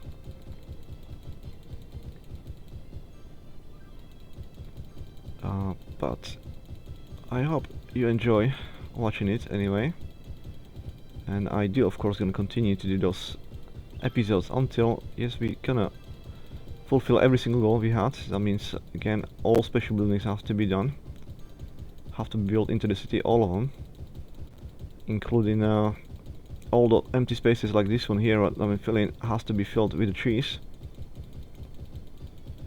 But I hope you enjoy watching it anyway, and I do of course gonna continue to do those episodes until, yes, we gonna fulfill every single goal we had. That means again all special buildings have to be done, have to be built into the city, all of them, including all the empty spaces like this one here that I'm filling has to be filled with the trees.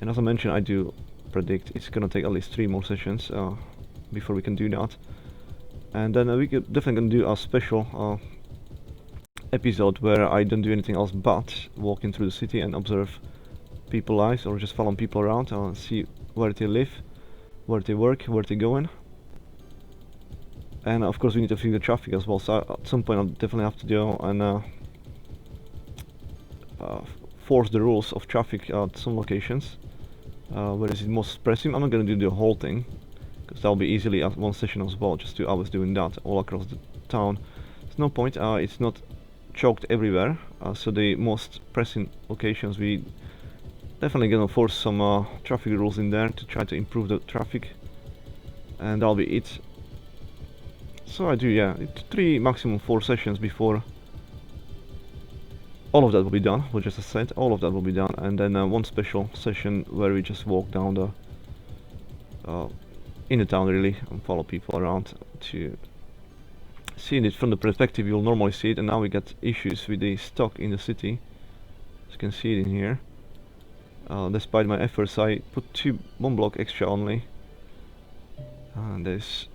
And as I mentioned, I do predict it's gonna take at least 3 more sessions before we can do that. And then we could definitely gonna do a special episode where I don't do anything else but walking through the city and observe people lives, or just following people around and see where they live, where they work, where they're going. And of course we need to fix the traffic as well, so at some point I'll definitely have to go and force the rules of traffic at some locations. Where is it most pressing? I'm not gonna do the whole thing, because that'll be easily at one session as well, just 2 hours doing that all across the town. There's no point, it's not choked everywhere. So the most pressing locations, we definitely gonna force some traffic rules in there to try to improve the traffic, and that'll be it. So I do, yeah, 3 maximum 4 sessions before all of that will be done. Well, just as I said, all of that will be done, and then one special session where we just walk down the in the town really and follow people around to see it from the perspective you'll normally see it. And now we got issues with the stock in the city, as you can see it in here. Despite my efforts, I put 2 bomb block extra only, and this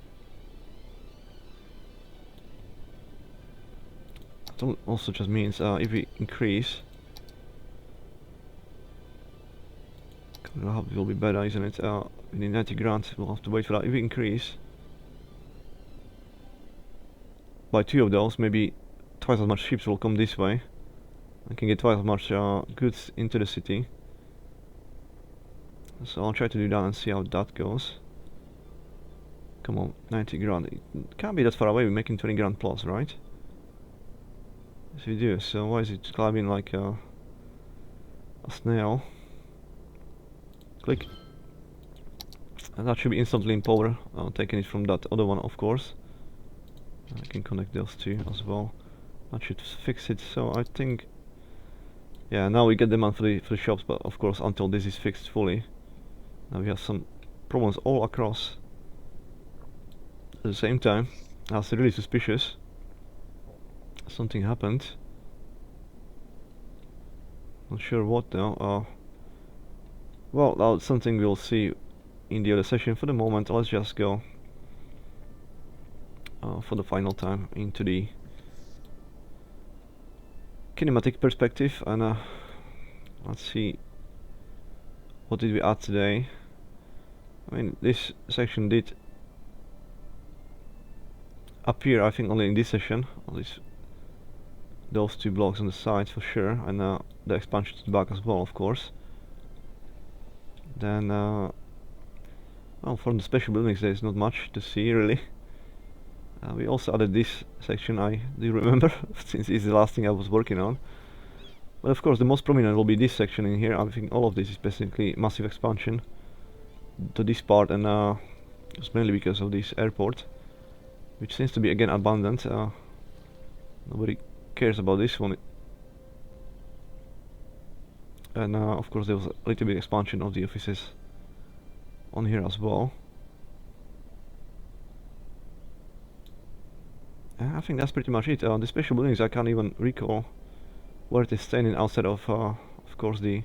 also just means if we increase, it will be better, isn't it? We need 90 grand, we'll have to wait for that. If we increase by 2 of those, maybe twice as much ships will come this way. I can get twice as much goods into the city. So I'll try to do that and see how that goes. Come on, 90 grand. It can't be that far away, we're making 20 grand plus, right? Yes, we do. So why is it climbing like a snail? Click. And that should be instantly in power, taking it from that other one, of course. I can connect those 2 as well. That should fix it. So I think, yeah, now we get demand for the shops, but of course until this is fixed fully, now we have some problems all across at the same time. That's really suspicious. Something happened. Not sure what though. Well, that's something we'll see in the other session. For the moment, let's just go for the final time into the kinematic perspective, and let's see, what did we add today? I mean, this section did appear, I think, only in this session, at least those 2 blocks on the sides for sure, and the expansion to the back as well, of course. Then well, for the special buildings there's not much to see really. We also added this section, I do remember, since it's the last thing I was working on. But of course the most prominent will be this section in here. I think all of this is basically massive expansion to this part, and it's mainly because of this airport, which seems to be again abandoned. Nobody cares about this one. And of course there was a little bit expansion of the offices on here as well. I think that's pretty much it. The special buildings, I can't even recall where it is standing outside of course, the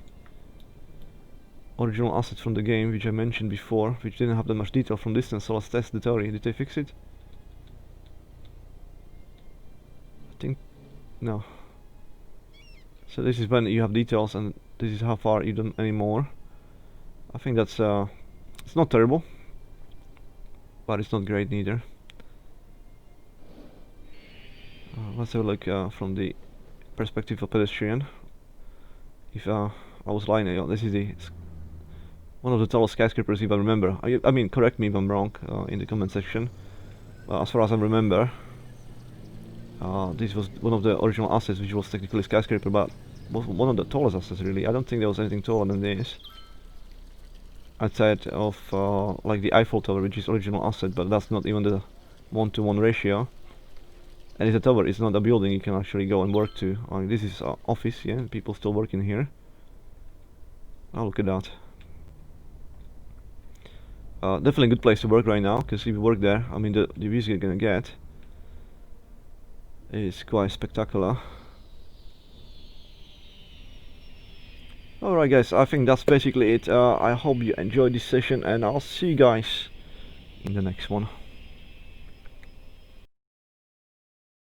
original assets from the game, which I mentioned before, which didn't have that much detail from distance. So let's test the theory. Did they fix it? I think no. So this is when you have details, and this is how far you don't anymore. I think that's it's not terrible, but it's not great neither. Let's have a look from the perspective of pedestrian. If I was lying, this is one of the tallest skyscrapers, if I remember. I mean, correct me if I'm wrong in the comment section. As far as I remember, this was one of the original assets, which was technically a skyscraper, but was one of the tallest assets really. I don't think there was anything taller than this, outside of like the Eiffel Tower, which is original asset, but that's not even the 1-to-1 ratio. And it's a tower, it's not a building you can actually go and work to. This is office, yeah, people still working here. Oh, look at that. Definitely a good place to work right now, because if you work there, I mean, the views you're gonna get is quite spectacular. Alright guys, I think that's basically it. I hope you enjoyed this session, and I'll see you guys in the next one.